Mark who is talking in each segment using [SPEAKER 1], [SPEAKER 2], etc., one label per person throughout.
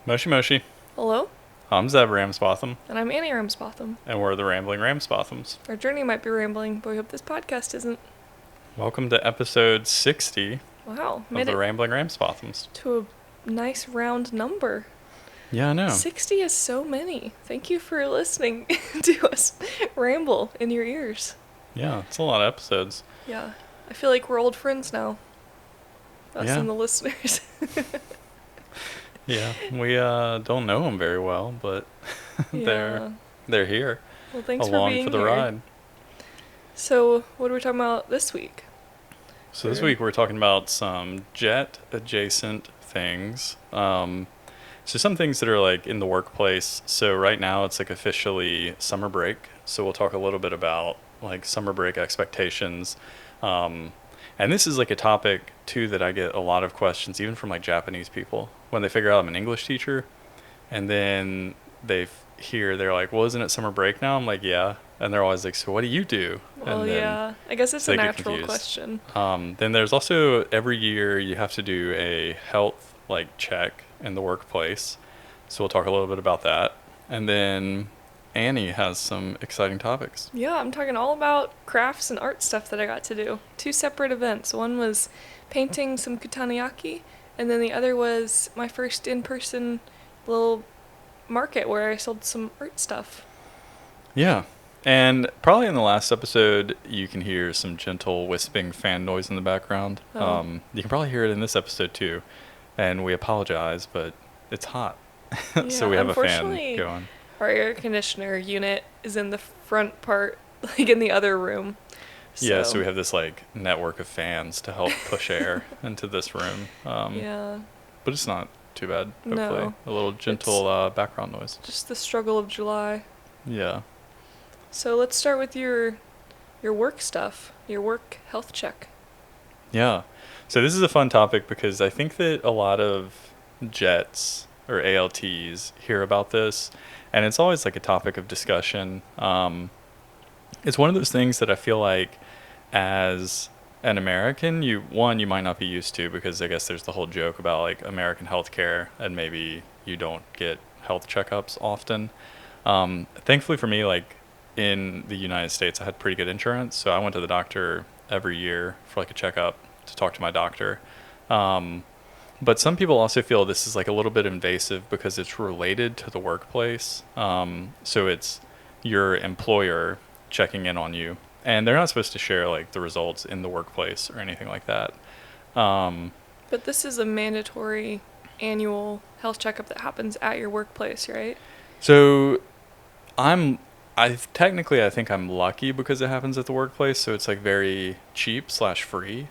[SPEAKER 1] Moshi Moshi.
[SPEAKER 2] Hello,
[SPEAKER 1] I'm Zeb Ramsbotham,
[SPEAKER 2] and I'm Annie Ramsbotham.
[SPEAKER 1] and we're the Rambling Ramsbothams.
[SPEAKER 2] Our journey might be rambling, but we hope this podcast isn't.
[SPEAKER 1] Welcome to episode 60
[SPEAKER 2] Wow,
[SPEAKER 1] of
[SPEAKER 2] made
[SPEAKER 1] the
[SPEAKER 2] it
[SPEAKER 1] Rambling Ramsbothams.
[SPEAKER 2] to a nice round number.
[SPEAKER 1] Yeah, I know.
[SPEAKER 2] 60 is so many. Thank you for listening to us ramble in your ears.
[SPEAKER 1] Yeah, it's a lot of episodes.
[SPEAKER 2] Yeah, I feel like we're old friends now. Us
[SPEAKER 1] Yeah.
[SPEAKER 2] and the listeners.
[SPEAKER 1] Yeah, we don't know them very well, but
[SPEAKER 2] Yeah.
[SPEAKER 1] they're here,
[SPEAKER 2] Well, thanks for
[SPEAKER 1] along
[SPEAKER 2] being
[SPEAKER 1] for the
[SPEAKER 2] here.
[SPEAKER 1] ride.
[SPEAKER 2] So, what are we talking about this week?
[SPEAKER 1] So this week we're talking about some jet-adjacent things. So some things that are like in the workplace. So right now it's like officially summer break. So we'll talk a little bit about like summer break expectations. And this is like a topic too that I get a lot of questions, even from like Japanese people, when they figure out I'm an English teacher, and then they're like, "Well, isn't it summer break now?" I'm like, "Yeah," and they're always like, "So what do you do?"
[SPEAKER 2] Well,
[SPEAKER 1] And then
[SPEAKER 2] yeah, I guess it's
[SPEAKER 1] they
[SPEAKER 2] a
[SPEAKER 1] get
[SPEAKER 2] natural
[SPEAKER 1] confused.
[SPEAKER 2] question.
[SPEAKER 1] Then there's also every year you have to do a health like check in the workplace. So we'll talk a little bit about that. And then Annie has some exciting topics.
[SPEAKER 2] Yeah, I'm talking all about crafts and art stuff that I got to do. Two separate events. One was painting some Kutaniyaki, and then the other was my first in-person little market where I sold some art stuff.
[SPEAKER 1] Yeah. And probably in the last episode, you can hear some gentle wisping fan noise in the background.
[SPEAKER 2] Oh.
[SPEAKER 1] You can probably hear it in this episode too. And we apologize, but it's hot. So
[SPEAKER 2] Yeah,
[SPEAKER 1] we have a fan
[SPEAKER 2] unfortunately,
[SPEAKER 1] going.
[SPEAKER 2] Our air conditioner unit is in the front part, like in the other room.
[SPEAKER 1] Yeah, so we have this like network of fans to help push air into this room.
[SPEAKER 2] Yeah,
[SPEAKER 1] But it's not too bad, hopefully.
[SPEAKER 2] No.
[SPEAKER 1] A little gentle background noise.
[SPEAKER 2] just the struggle of July.
[SPEAKER 1] Yeah.
[SPEAKER 2] So let's start with your work stuff, your work health check.
[SPEAKER 1] Yeah. So this is a fun topic because I think that a lot of jets or ALTs hear about this, and it's always like a topic of discussion. It's one of those things that I feel like as an American, you might not be used to, because I guess there's the whole joke about like American healthcare and maybe you don't get health checkups often. Thankfully for me, like in the United States, I had pretty good insurance, so I went to the doctor every year for like a checkup to talk to my doctor. But some people also feel this is like a little bit invasive because it's related to the workplace. So it's your employer checking in on you, and they're not supposed to share like the results in the workplace or anything like that.
[SPEAKER 2] But this is a mandatory annual health checkup that happens at your workplace, right?
[SPEAKER 1] So I think I'm lucky because it happens at the workplace, so it's like very cheap/free.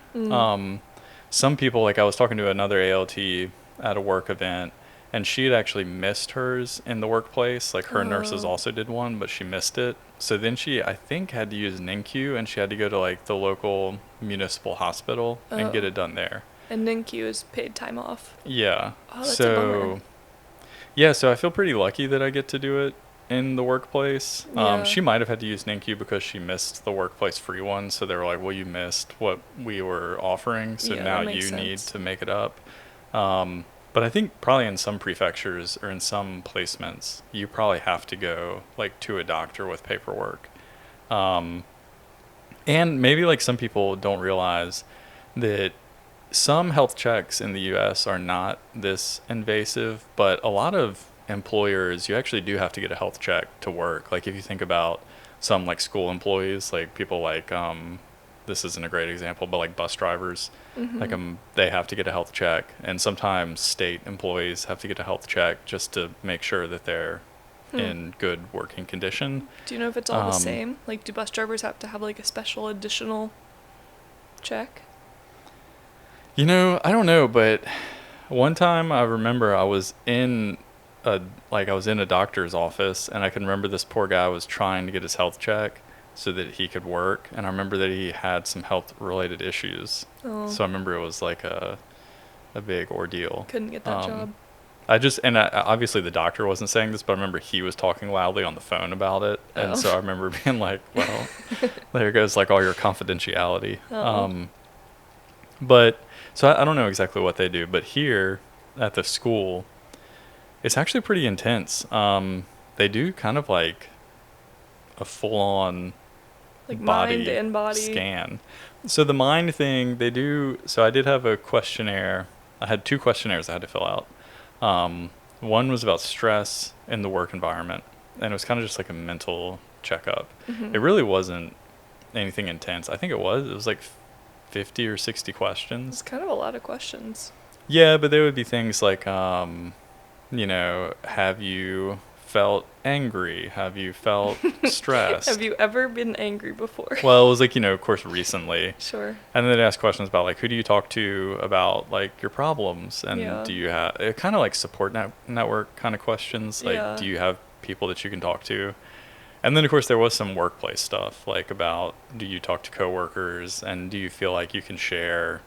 [SPEAKER 1] Some people, like I was talking to another ALT at a work event, and she had actually missed hers in the workplace. Like her nurses also did one, but she missed it. So then she, I think, had to use NICU, and she had to go to like the local municipal hospital and get it done there.
[SPEAKER 2] And NICU is paid time off.
[SPEAKER 1] Yeah.
[SPEAKER 2] Oh, that's a bummer.
[SPEAKER 1] Yeah, so I feel pretty lucky that I get to do it in the workplace.
[SPEAKER 2] Yeah.
[SPEAKER 1] She might have had to use NICU because she missed the workplace free one. So they were like, well, you missed what we were offering, so
[SPEAKER 2] Yeah,
[SPEAKER 1] now
[SPEAKER 2] that makes
[SPEAKER 1] you need
[SPEAKER 2] sense.
[SPEAKER 1] to make it up. But I think probably in some prefectures or in some placements, you probably have to go like to a doctor with paperwork. And maybe like some people don't realize that some health checks in the US are not this invasive, but a lot of employers, you actually do have to get a health check to work. Like if you think about some like school employees, like people like this isn't a great example, but like bus drivers, like they have to get a health check, and sometimes state employees have to get a health check just to make sure that they're in good working condition.
[SPEAKER 2] Do you know if it's all the same? Like, do bus drivers have to have like a special additional check?
[SPEAKER 1] You know, I don't know, but one time I remember I was in a doctor's office, and I can remember this poor guy was trying to get his health check so that he could work, and I remember that he had some health related issues.
[SPEAKER 2] Oh.
[SPEAKER 1] So I remember it was like a big ordeal.
[SPEAKER 2] Couldn't get that job.
[SPEAKER 1] Obviously the doctor wasn't saying this, but I remember he was talking loudly on the phone about it, and so I remember being like, well, there goes like all your confidentiality. But so I don't know exactly what they do, but here at the school, It's actually pretty intense. They do kind of like a full-on
[SPEAKER 2] Like mind
[SPEAKER 1] body
[SPEAKER 2] and body.
[SPEAKER 1] scan. So the mind thing, they do. So I did have a questionnaire. I had 2 questionnaires I had to fill out. One was about stress in the work environment, and it was kind of just like a mental checkup.
[SPEAKER 2] Mm-hmm.
[SPEAKER 1] It really wasn't anything intense. I think it was. It was like 50 or 60
[SPEAKER 2] It's
[SPEAKER 1] questions.
[SPEAKER 2] kind of a lot of questions.
[SPEAKER 1] Yeah, but there would be things like, have you felt angry? Have you felt stressed?
[SPEAKER 2] Have you ever been angry before?
[SPEAKER 1] Well, it was like, of course, recently.
[SPEAKER 2] Sure.
[SPEAKER 1] And then they'd ask questions about, like, who do you talk to about, like, your problems? And
[SPEAKER 2] Yeah.
[SPEAKER 1] do you have, kind of like support network kind of questions. Like,
[SPEAKER 2] Yeah.
[SPEAKER 1] do you have people that you can talk to? And then, of course, there was some workplace stuff, like about do you talk to coworkers and do you feel like you can share,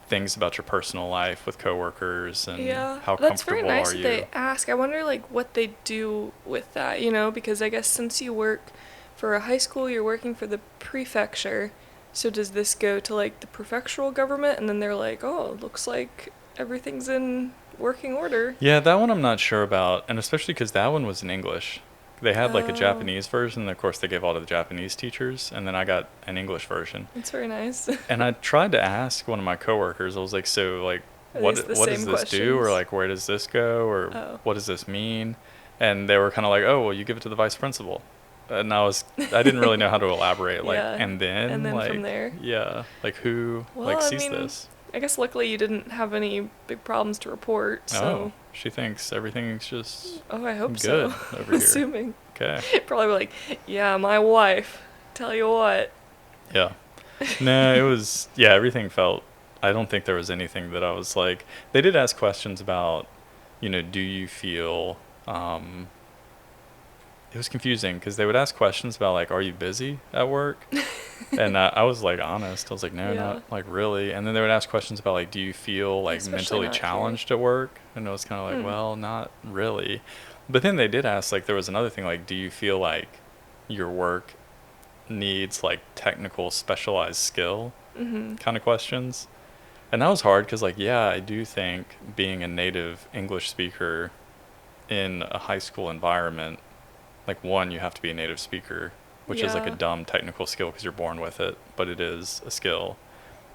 [SPEAKER 1] things about your personal life with coworkers and
[SPEAKER 2] Yeah,
[SPEAKER 1] how
[SPEAKER 2] that's very
[SPEAKER 1] comfortable
[SPEAKER 2] nice
[SPEAKER 1] are
[SPEAKER 2] that
[SPEAKER 1] you?
[SPEAKER 2] they ask. I wonder like what they do with that, because I guess since you work for a high school, you're working for the prefecture. So does this go to like the prefectural government and then they're like, "Oh, it looks like everything's in working order."
[SPEAKER 1] Yeah, that one I'm not sure about, and especially because that one was in English. They had like a
[SPEAKER 2] Oh.
[SPEAKER 1] Japanese version, of course they gave all to the Japanese teachers, and then I got an English version.
[SPEAKER 2] That's very nice.
[SPEAKER 1] And I tried to ask one of my coworkers, I was like, so like
[SPEAKER 2] Are
[SPEAKER 1] what
[SPEAKER 2] these the
[SPEAKER 1] what does
[SPEAKER 2] same
[SPEAKER 1] this do, or
[SPEAKER 2] questions?
[SPEAKER 1] like where does this go, or
[SPEAKER 2] Oh.
[SPEAKER 1] what does this mean? And they were kind of like, oh, well, you give it to the vice principal. And I didn't really know how to elaborate, like,
[SPEAKER 2] Yeah,
[SPEAKER 1] and then
[SPEAKER 2] from
[SPEAKER 1] like,
[SPEAKER 2] there.
[SPEAKER 1] yeah, like who
[SPEAKER 2] Well,
[SPEAKER 1] like
[SPEAKER 2] I
[SPEAKER 1] sees
[SPEAKER 2] mean,
[SPEAKER 1] this?
[SPEAKER 2] I guess luckily you didn't have any big problems to report,
[SPEAKER 1] Oh,
[SPEAKER 2] so.
[SPEAKER 1] she thinks everything's just
[SPEAKER 2] Oh, I hope
[SPEAKER 1] good
[SPEAKER 2] so.
[SPEAKER 1] over here.
[SPEAKER 2] Assuming.
[SPEAKER 1] Okay.
[SPEAKER 2] Probably like, yeah, my wife. Tell you what.
[SPEAKER 1] Yeah. No, it was, yeah, everything felt, I don't think there was anything that I was like, they did ask questions about, do you feel, it was confusing because they would ask questions about like, are you busy at work? And I was like honest. I was like, no,
[SPEAKER 2] Yeah.
[SPEAKER 1] not like really. And then they would ask questions about like, do you feel like
[SPEAKER 2] Especially
[SPEAKER 1] mentally
[SPEAKER 2] not here.
[SPEAKER 1] challenged at work? And it was kind of like, well, not really. But then they did ask, like, there was another thing, like, do you feel like your work needs like technical specialized skill
[SPEAKER 2] Mm-hmm.
[SPEAKER 1] kind of questions? And that was hard because, like, yeah, I do think being a native English speaker in a high school environment, like, one, you have to be a native speaker, which is like a
[SPEAKER 2] Yeah.
[SPEAKER 1] dumb technical skill because you're born with it, but it is a skill.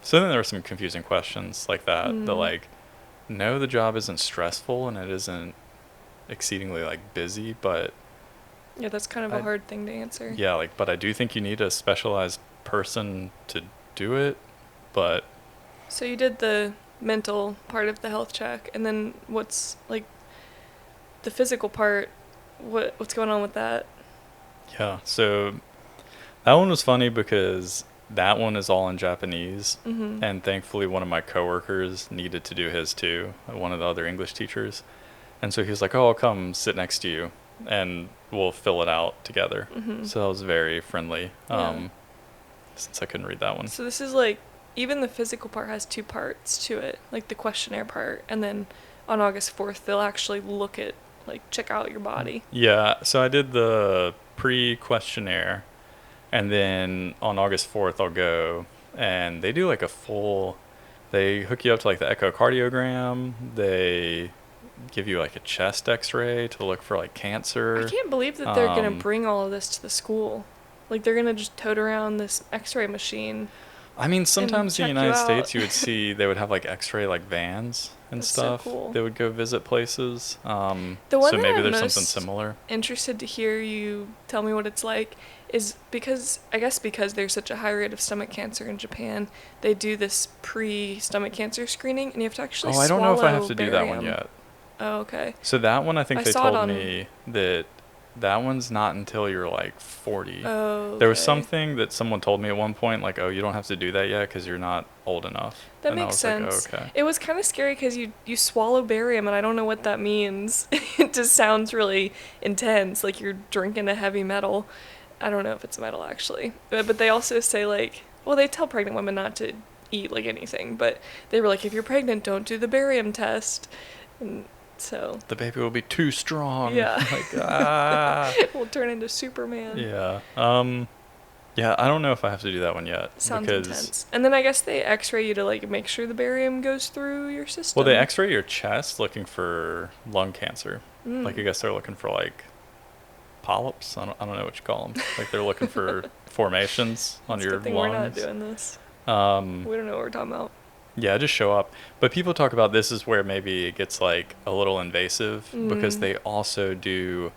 [SPEAKER 1] So then there were some confusing questions like that, that like, no, the job isn't stressful and it isn't exceedingly like busy, but
[SPEAKER 2] Yeah, that's kind of a hard thing to answer.
[SPEAKER 1] yeah, like, but I do think you need a specialized person to do it, but
[SPEAKER 2] So you did the mental part of the health check, and then what's like the physical part? What's going on with that?
[SPEAKER 1] yeah, so that one was funny because that one is all in Japanese,
[SPEAKER 2] Mm-hmm.
[SPEAKER 1] and thankfully one of my coworkers needed to do his too, one of the other English teachers. And so he was like, oh, I'll come sit next to you, and we'll fill it out together.
[SPEAKER 2] Mm-hmm.
[SPEAKER 1] So that was very friendly,
[SPEAKER 2] Yeah.
[SPEAKER 1] since I couldn't read that one.
[SPEAKER 2] So this is like, even the physical part has 2 parts to it, like the questionnaire part, and then on August 4th they'll actually look at, like, check out your body.
[SPEAKER 1] Yeah, so I did the pre-questionnaire, and then on August 4th I'll go, and they do like a full, they hook you up to like the echocardiogram, they give you like a chest x-ray to look for like cancer.
[SPEAKER 2] I can't believe that they're gonna
[SPEAKER 1] Um,
[SPEAKER 2] bring all of this to the school. Like, they're gonna just tote around this X-ray machine.
[SPEAKER 1] I mean, sometimes in the
[SPEAKER 2] check you
[SPEAKER 1] United
[SPEAKER 2] out.
[SPEAKER 1] States you would see they would have like x-ray like vans and
[SPEAKER 2] That's so
[SPEAKER 1] stuff.
[SPEAKER 2] cool.
[SPEAKER 1] They would go visit places.
[SPEAKER 2] The one
[SPEAKER 1] So
[SPEAKER 2] that
[SPEAKER 1] maybe
[SPEAKER 2] I'm
[SPEAKER 1] there's something
[SPEAKER 2] most
[SPEAKER 1] similar.
[SPEAKER 2] interested to hear you tell me what it's like is because there's such a high rate of stomach cancer in Japan, they do this pre-stomach cancer screening, and you have to actually
[SPEAKER 1] Oh, I don't know if I have
[SPEAKER 2] swallow
[SPEAKER 1] to do that one
[SPEAKER 2] barium.
[SPEAKER 1] yet.
[SPEAKER 2] Oh, okay.
[SPEAKER 1] So that one, I think
[SPEAKER 2] I
[SPEAKER 1] they
[SPEAKER 2] saw it
[SPEAKER 1] told
[SPEAKER 2] on-
[SPEAKER 1] me that that one's not until you're like 40.
[SPEAKER 2] Oh,
[SPEAKER 1] There was
[SPEAKER 2] okay.
[SPEAKER 1] something that someone told me at one point, like, oh, you don't have to do that yet because you're not old enough.
[SPEAKER 2] That
[SPEAKER 1] And I
[SPEAKER 2] makes
[SPEAKER 1] was
[SPEAKER 2] sense.
[SPEAKER 1] like, oh, okay.
[SPEAKER 2] It was kind of scary because you swallow barium, and I don't know what that means. It just sounds really intense, like you're drinking a heavy metal. I don't know if it's metal, actually. But they also say, like, well, they tell pregnant women not to eat, like, anything. But they were like, if you're pregnant, don't do the barium test. And so,
[SPEAKER 1] The baby will be too strong.
[SPEAKER 2] Yeah.
[SPEAKER 1] Like, ah.
[SPEAKER 2] we'll turn into Superman.
[SPEAKER 1] Yeah. Yeah, I don't know if I have to do that one yet.
[SPEAKER 2] Sounds
[SPEAKER 1] because,
[SPEAKER 2] intense. And then I guess they x-ray you to, like, make sure the barium goes through your system.
[SPEAKER 1] Well, they x-ray your chest looking for lung cancer. Like, I guess they're looking for, like, polyps. I don't know what you call them. Like, they're looking for formations on
[SPEAKER 2] It's
[SPEAKER 1] your
[SPEAKER 2] a good thing
[SPEAKER 1] lungs.
[SPEAKER 2] we're not doing this. We don't know what we're talking about.
[SPEAKER 1] Yeah, just show up. But people talk about this is where maybe it gets, like, a little invasive because they also do...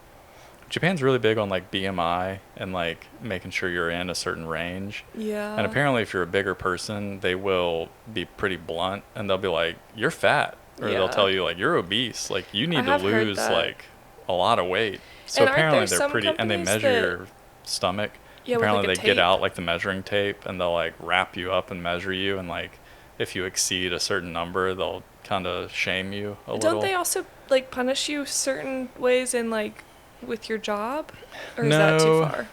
[SPEAKER 1] Japan's really big on, like, BMI and, like, making sure you're in a certain range.
[SPEAKER 2] Yeah.
[SPEAKER 1] And apparently if you're a bigger person, they will be pretty blunt and they'll be like, you're fat. Or they'll tell you, like, you're obese. Like, you need to lose, like, a lot of weight. So
[SPEAKER 2] and
[SPEAKER 1] apparently
[SPEAKER 2] there
[SPEAKER 1] they're pretty... And they measure your stomach.
[SPEAKER 2] Yeah,
[SPEAKER 1] apparently
[SPEAKER 2] with, like,
[SPEAKER 1] they get out, like, the measuring tape and they'll, like, wrap you up and measure you. And, like, if you exceed a certain number, they'll kind of shame you a little.
[SPEAKER 2] Don't they also, like, punish you certain ways in, like, with your job? Or is
[SPEAKER 1] No,
[SPEAKER 2] that too far?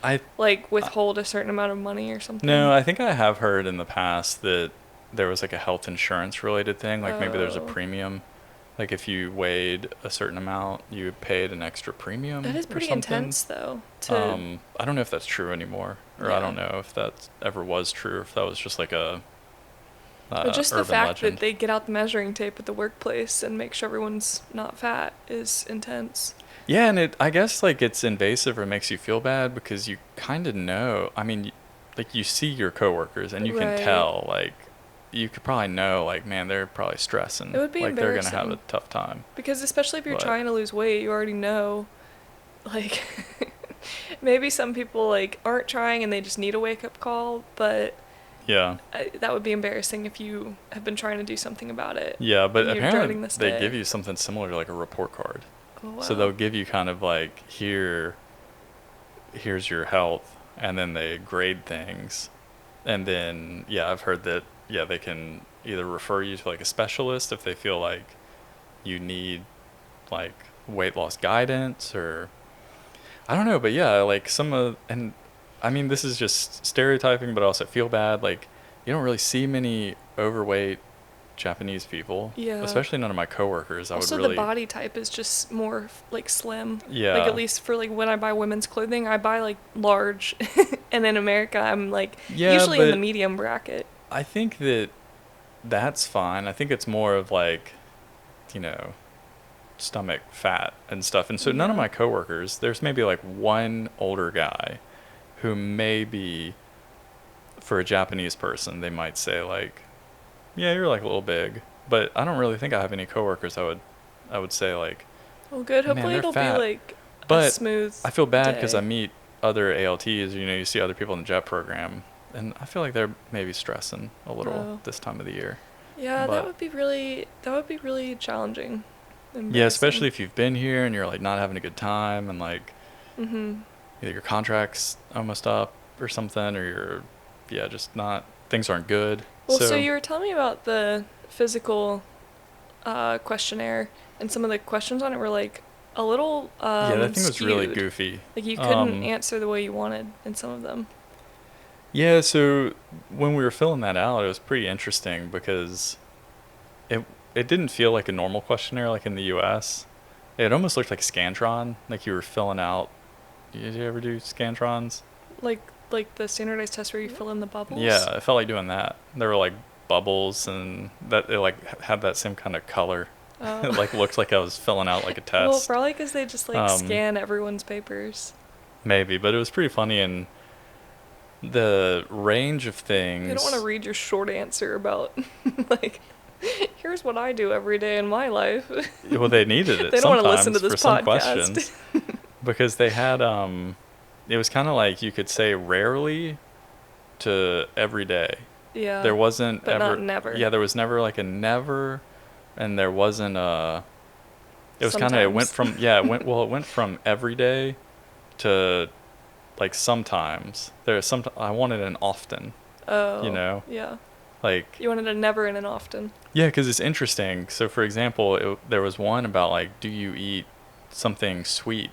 [SPEAKER 1] I
[SPEAKER 2] Like, withhold a certain amount of money or something?
[SPEAKER 1] No, I think I have heard in the past that there was, like, a health insurance related thing. Like, maybe there's a premium. Like, if you weighed a certain amount, you paid an extra premium.
[SPEAKER 2] That is pretty intense, though.
[SPEAKER 1] I don't know if that's true anymore. Or I don't know if that ever was true, or if that was just, like, a
[SPEAKER 2] but just the
[SPEAKER 1] urban
[SPEAKER 2] fact
[SPEAKER 1] legend.
[SPEAKER 2] that they get out the measuring tape at the workplace and make sure everyone's not fat is intense.
[SPEAKER 1] Yeah, and I guess, like, it's invasive or makes you feel bad because you kind of know. I mean, like, you see your coworkers and you can tell, like, you could probably know, like, man, they're probably stressing.
[SPEAKER 2] It would be
[SPEAKER 1] like, they're going to have
[SPEAKER 2] embarrassing.
[SPEAKER 1] a tough time.
[SPEAKER 2] Because especially if you're trying to lose weight, you already know, like, maybe some people, like, aren't trying and they just need a wake-up call, but
[SPEAKER 1] yeah,
[SPEAKER 2] that would be embarrassing if you have been trying to do something about it.
[SPEAKER 1] Yeah, but apparently they
[SPEAKER 2] day.
[SPEAKER 1] give you something similar to, like, a report card.
[SPEAKER 2] Oh, wow.
[SPEAKER 1] So they'll give you kind of, like, here's your health, and then they grade things. And then, yeah, I've heard that, yeah, they can either refer you to, like, a specialist if they feel like you need, like, weight loss guidance, or I don't know, but yeah, like, and I mean, this is just stereotyping, but I also feel bad, like, you don't really see many overweight Japanese people.
[SPEAKER 2] Yeah.
[SPEAKER 1] Especially none of my coworkers.
[SPEAKER 2] Also, the body type is just more, like, slim.
[SPEAKER 1] Yeah.
[SPEAKER 2] Like, at least for, like, when I buy women's clothing, I buy, like, large. And in America, I'm, like, usually in the medium bracket.
[SPEAKER 1] I think that's fine. I think it's more of, like, you know, stomach fat and stuff. And so none of my coworkers, there's maybe, like, one older guy who maybe, for a Japanese person, they might say, like, yeah, you're, like, a little big. But I don't really think I have any coworkers I would say, like,
[SPEAKER 2] well, good. Hopefully it'll
[SPEAKER 1] fat.
[SPEAKER 2] be, like,
[SPEAKER 1] but
[SPEAKER 2] a smooth
[SPEAKER 1] I feel bad
[SPEAKER 2] day.
[SPEAKER 1] because I meet other ALTs, you know, you see other people in the JET program, and I feel like they're maybe stressing a little this time of the year.
[SPEAKER 2] Yeah, that would be really challenging.
[SPEAKER 1] Yeah, especially if you've been here and you're, like, not having a good time, and, like, either your contract's almost up or something, or you're, just not, things aren't good.
[SPEAKER 2] Well, so you were telling me about the physical questionnaire, and some of the questions on it were, like, a little
[SPEAKER 1] yeah, that thing was
[SPEAKER 2] skewed.
[SPEAKER 1] really goofy.
[SPEAKER 2] Like, you couldn't answer the way you wanted in some of them.
[SPEAKER 1] Yeah, so when we were filling that out, it was pretty interesting because it didn't feel like a normal questionnaire like in the US. It almost looked like Scantron, like you were filling out. Did you ever do Scantrons?
[SPEAKER 2] Like the standardized test where you fill in the bubbles?
[SPEAKER 1] Yeah, it felt like doing that. There were, like, bubbles, and that it, like, had that same kind of color.
[SPEAKER 2] Oh.
[SPEAKER 1] It, like, looked like I was filling out, like, a test.
[SPEAKER 2] Well, probably because they just, like, scan everyone's papers.
[SPEAKER 1] Maybe, but it was pretty funny, and the range of things.
[SPEAKER 2] They don't want to read your short answer about, like, here's what I do every day in my life.
[SPEAKER 1] Well, they needed it.
[SPEAKER 2] They don't want to listen to this
[SPEAKER 1] for some
[SPEAKER 2] podcast.
[SPEAKER 1] Questions, because they had it was kind of like you could say rarely to every day.
[SPEAKER 2] Yeah.
[SPEAKER 1] There wasn't
[SPEAKER 2] but
[SPEAKER 1] ever.
[SPEAKER 2] Not never.
[SPEAKER 1] Yeah, there was never, like, a never, and there wasn't a. It was kind of, it went from it went from every day to, like, sometimes. I wanted an often.
[SPEAKER 2] Oh.
[SPEAKER 1] You know.
[SPEAKER 2] Yeah.
[SPEAKER 1] Like.
[SPEAKER 2] You wanted a never and an often.
[SPEAKER 1] Yeah, because it's interesting. So, for example, there was one about, like, do you eat something sweet?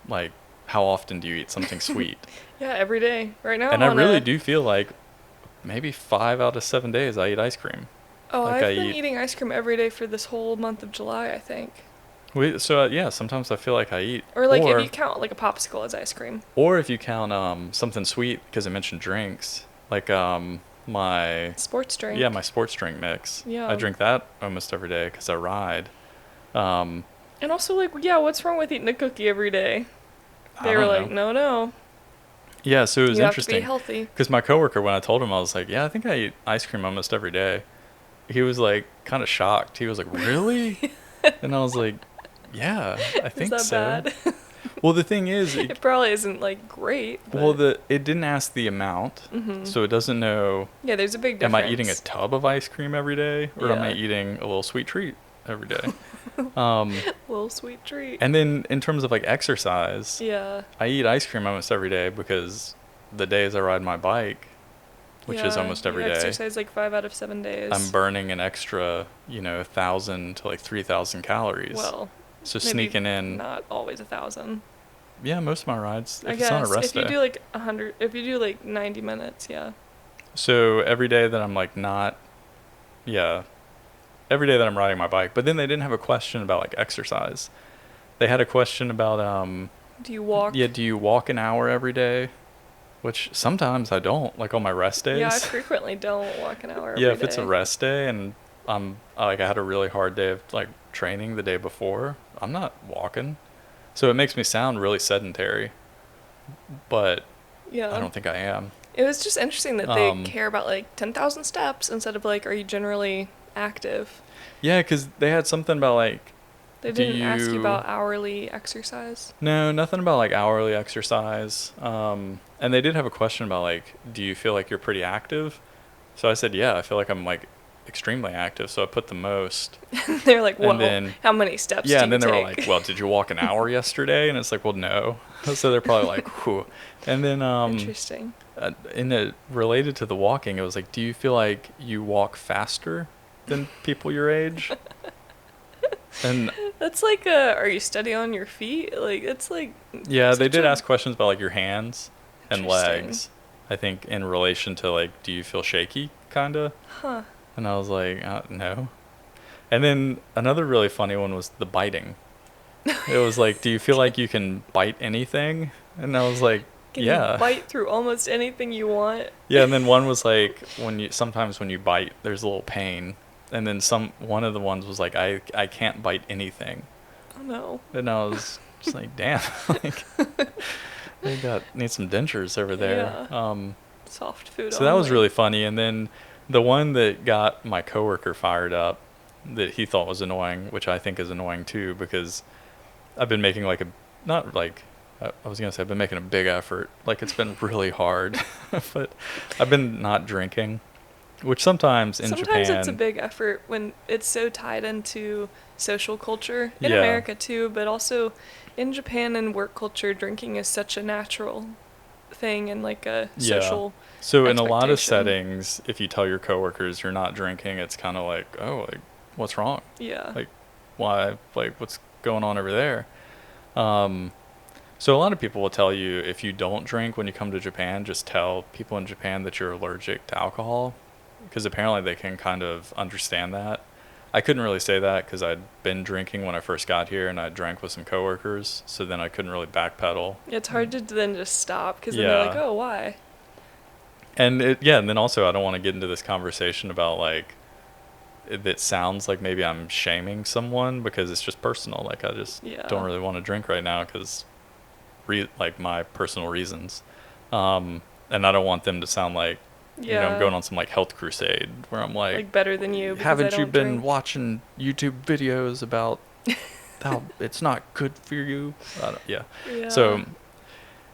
[SPEAKER 1] Like, how often do you eat something sweet?
[SPEAKER 2] Yeah, every day. Right now,
[SPEAKER 1] and I really do feel like maybe 5 out of 7 days I eat ice cream.
[SPEAKER 2] Oh,
[SPEAKER 1] like
[SPEAKER 2] I've been eating ice cream every day for this whole month of July, I think.
[SPEAKER 1] Yeah, sometimes I feel like I eat.
[SPEAKER 2] Or like if you count like a popsicle as ice cream.
[SPEAKER 1] Or if you count something sweet, because I mentioned drinks, like my
[SPEAKER 2] Sports drink.
[SPEAKER 1] yeah, my sports drink mix.
[SPEAKER 2] Yeah.
[SPEAKER 1] I drink that almost every day because I ride.
[SPEAKER 2] And also like, yeah, what's wrong with eating a cookie every day?
[SPEAKER 1] I
[SPEAKER 2] They were
[SPEAKER 1] don't
[SPEAKER 2] like,
[SPEAKER 1] know.
[SPEAKER 2] no.
[SPEAKER 1] Yeah, so it was
[SPEAKER 2] You
[SPEAKER 1] interesting.
[SPEAKER 2] have to be healthy.
[SPEAKER 1] Because my coworker, when I told him, I was like, yeah, I think I eat ice cream almost every day. He was like kind of shocked. He was like, really? And I was like, yeah, I think
[SPEAKER 2] Is that
[SPEAKER 1] so.
[SPEAKER 2] bad?
[SPEAKER 1] Well, the thing is,
[SPEAKER 2] It probably isn't like great. But...
[SPEAKER 1] well, it didn't ask the amount, so it doesn't know.
[SPEAKER 2] Yeah, there's a big difference.
[SPEAKER 1] Am I eating a tub of ice cream every day, or am I
[SPEAKER 2] Yeah.
[SPEAKER 1] eating a little sweet treat every day?
[SPEAKER 2] Little sweet treat.
[SPEAKER 1] And then in terms of like exercise,
[SPEAKER 2] Yeah.
[SPEAKER 1] I eat ice cream almost every day because the days I ride my bike, which is almost every
[SPEAKER 2] you
[SPEAKER 1] day,
[SPEAKER 2] exercise like 5 out of 7 days.
[SPEAKER 1] I'm burning an extra, 1,000 to like 3,000 calories.
[SPEAKER 2] Well,
[SPEAKER 1] so
[SPEAKER 2] maybe
[SPEAKER 1] sneaking in,
[SPEAKER 2] not always 1,000.
[SPEAKER 1] yeah, most of my rides,
[SPEAKER 2] I
[SPEAKER 1] if
[SPEAKER 2] guess
[SPEAKER 1] it's not a rest
[SPEAKER 2] if you
[SPEAKER 1] day.
[SPEAKER 2] do like 100, if you do like 90 minutes, yeah.
[SPEAKER 1] So every day that I'm like not, yeah, every day that I'm riding my bike. But then they didn't have a question about like exercise. They had a question about
[SPEAKER 2] Do you walk?
[SPEAKER 1] yeah, do you walk an hour every day? Which sometimes I don't, like on my rest days.
[SPEAKER 2] Yeah, I frequently don't walk an hour.
[SPEAKER 1] Yeah,
[SPEAKER 2] every
[SPEAKER 1] if it's a
[SPEAKER 2] day.
[SPEAKER 1] rest day and I'm like I had a really hard day of like training the day before, I'm not walking. So it makes me sound really sedentary. But
[SPEAKER 2] Yeah.
[SPEAKER 1] I don't think I am.
[SPEAKER 2] It was just interesting that they care about like 10,000 steps instead of like, are you generally active?
[SPEAKER 1] Yeah, because they had something about like,
[SPEAKER 2] They didn't ask you about hourly exercise.
[SPEAKER 1] no, nothing about like hourly exercise. And they did have a question about like, do you feel like you're pretty active? So I said, yeah, I feel like I'm like extremely active. So I put the most.
[SPEAKER 2] They're like,
[SPEAKER 1] And
[SPEAKER 2] whoa,
[SPEAKER 1] then-
[SPEAKER 2] how many steps
[SPEAKER 1] Yeah,
[SPEAKER 2] do
[SPEAKER 1] and then
[SPEAKER 2] you
[SPEAKER 1] they were
[SPEAKER 2] take?
[SPEAKER 1] like, well, did you walk an hour yesterday? And it's like, well, no. So they're probably like, whew. And then
[SPEAKER 2] Interesting.
[SPEAKER 1] related to the walking, it was like, do you feel like you walk faster than people your age? And
[SPEAKER 2] That's like are you steady on your feet? Like, it's like...
[SPEAKER 1] yeah, they
[SPEAKER 2] such
[SPEAKER 1] did
[SPEAKER 2] a-
[SPEAKER 1] ask questions about like your hands and
[SPEAKER 2] Interesting.
[SPEAKER 1] legs. I think in relation to like, do you feel shaky, kind of?
[SPEAKER 2] Huh.
[SPEAKER 1] And I was like, no. And then another really funny one was the biting. It was like, do you feel like you can bite anything? And I was like,
[SPEAKER 2] Can
[SPEAKER 1] yeah.
[SPEAKER 2] you bite through almost anything you want?
[SPEAKER 1] Yeah, and then one was like, sometimes when you bite, there's a little pain. And then one of the ones was like, I can't bite anything.
[SPEAKER 2] Oh, no.
[SPEAKER 1] And I was just like, damn, like, they need some dentures over there.
[SPEAKER 2] Yeah. Soft food
[SPEAKER 1] So that was
[SPEAKER 2] only.
[SPEAKER 1] really funny. And then the one that got my coworker fired up that he thought was annoying, which I think is annoying too, because I've been making like I was going to say I've been making a big effort. Like it's been really hard, but I've been not drinking, which sometimes in Japan.
[SPEAKER 2] Sometimes it's a big effort when it's so tied into social culture. In
[SPEAKER 1] Yeah.
[SPEAKER 2] America too, but also in Japan and work culture, drinking is such a natural thing and like a
[SPEAKER 1] Yeah.
[SPEAKER 2] social
[SPEAKER 1] So in a lot of
[SPEAKER 2] expectation.
[SPEAKER 1] settings, if you tell your coworkers you're not drinking, it's kind of like, oh, like what's wrong?
[SPEAKER 2] Yeah.
[SPEAKER 1] Like, why? Like, what's going on over there? So a lot of people will tell you if you don't drink when you come to Japan, just tell people in Japan that you're allergic to alcohol, because apparently they can kind of understand that. I couldn't really say that because I'd been drinking when I first got here, and I drank with some coworkers, so then I couldn't really backpedal.
[SPEAKER 2] It's hard to then just stop because then they're like,
[SPEAKER 1] Yeah.
[SPEAKER 2] oh, why?
[SPEAKER 1] And and then also I don't want to get into this conversation about like it sounds like maybe I'm shaming someone because it's just personal. Like I just
[SPEAKER 2] Yeah.
[SPEAKER 1] don't really want to drink right now because like my personal reasons. And I don't want them to sound like
[SPEAKER 2] Yeah.
[SPEAKER 1] I'm going on some like health crusade where I'm
[SPEAKER 2] Like better than you. Because I
[SPEAKER 1] haven't you
[SPEAKER 2] don't
[SPEAKER 1] been
[SPEAKER 2] drink.
[SPEAKER 1] watching YouTube videos about how it's not good for you? Yeah.
[SPEAKER 2] Yeah.
[SPEAKER 1] So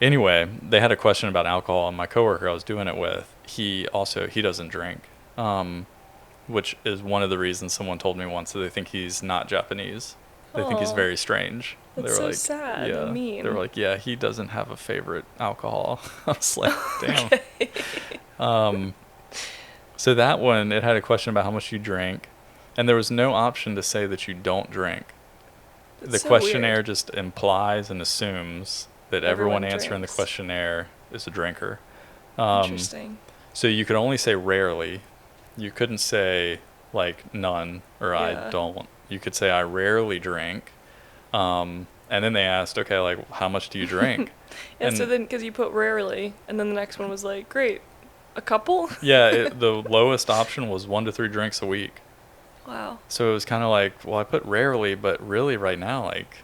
[SPEAKER 1] anyway, they had a question about alcohol, and my coworker I was doing it with, he doesn't drink, which is one of the reasons someone told me once that they think he's not Japanese. They think he's
[SPEAKER 2] Aw.
[SPEAKER 1] very strange.
[SPEAKER 2] That's
[SPEAKER 1] they were
[SPEAKER 2] so
[SPEAKER 1] like,
[SPEAKER 2] sad
[SPEAKER 1] yeah.
[SPEAKER 2] and mean.
[SPEAKER 1] They were like, yeah, he doesn't have a favorite alcohol. I was like, damn. So that one, it had a question about how much you drink, and there was no option to say that you don't drink. The
[SPEAKER 2] That's so
[SPEAKER 1] questionnaire
[SPEAKER 2] weird.
[SPEAKER 1] just implies and assumes that everyone
[SPEAKER 2] Everyone
[SPEAKER 1] answering the
[SPEAKER 2] drinks.
[SPEAKER 1] questionnaire is a drinker.
[SPEAKER 2] Interesting.
[SPEAKER 1] So you could only say rarely. You couldn't say like none or
[SPEAKER 2] Yeah.
[SPEAKER 1] I don't. You could say I rarely drink. And then they asked, okay, like, how much do you drink?
[SPEAKER 2] Yeah,
[SPEAKER 1] And
[SPEAKER 2] so then, because you put rarely, and then the next one was like, great, a couple?
[SPEAKER 1] yeah, the lowest option was 1 to 3 drinks a week.
[SPEAKER 2] Wow.
[SPEAKER 1] So it was kind of like, well, I put rarely, but really right now, like,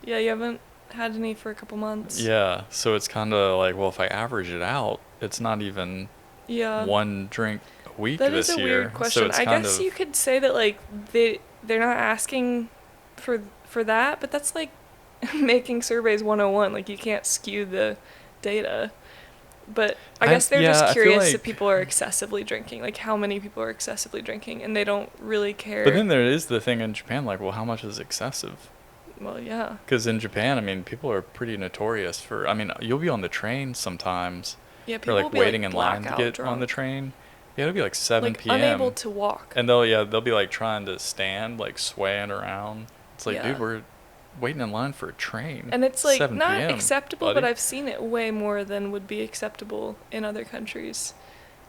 [SPEAKER 2] Yeah, you haven't had any for a couple months.
[SPEAKER 1] yeah. So it's kind of like, well, if I average it out, it's not even
[SPEAKER 2] Yeah.
[SPEAKER 1] 1 drink a week
[SPEAKER 2] That
[SPEAKER 1] this
[SPEAKER 2] is a
[SPEAKER 1] year.
[SPEAKER 2] weird question.
[SPEAKER 1] So it's
[SPEAKER 2] I
[SPEAKER 1] kind
[SPEAKER 2] guess
[SPEAKER 1] of,
[SPEAKER 2] you could say that like they're not asking for that, but that's like making surveys 101. Like you can't skew the data. But I guess they're
[SPEAKER 1] yeah, I
[SPEAKER 2] just
[SPEAKER 1] feel
[SPEAKER 2] curious
[SPEAKER 1] like-
[SPEAKER 2] if people are excessively drinking, like how many people are excessively drinking, and they don't really care.
[SPEAKER 1] But then there is the thing in Japan, like, well, how much is excessive?
[SPEAKER 2] Well, yeah.
[SPEAKER 1] Because in Japan, I mean, people are pretty notorious for, I mean, you'll be on the train sometimes.
[SPEAKER 2] Yeah,
[SPEAKER 1] Or
[SPEAKER 2] people
[SPEAKER 1] like
[SPEAKER 2] will be
[SPEAKER 1] waiting
[SPEAKER 2] like
[SPEAKER 1] in line to
[SPEAKER 2] blackout
[SPEAKER 1] get
[SPEAKER 2] drunk.
[SPEAKER 1] on the train. Yeah, it'll be like 7
[SPEAKER 2] like
[SPEAKER 1] p.m.
[SPEAKER 2] unable to walk.
[SPEAKER 1] And they'll be like trying to stand, like swaying around. It's like,
[SPEAKER 2] Yeah.
[SPEAKER 1] dude, we're waiting in line for a train.
[SPEAKER 2] And it's like
[SPEAKER 1] 7
[SPEAKER 2] not
[SPEAKER 1] p.m.,
[SPEAKER 2] acceptable,
[SPEAKER 1] buddy.
[SPEAKER 2] but I've seen it way more than would be acceptable in other countries.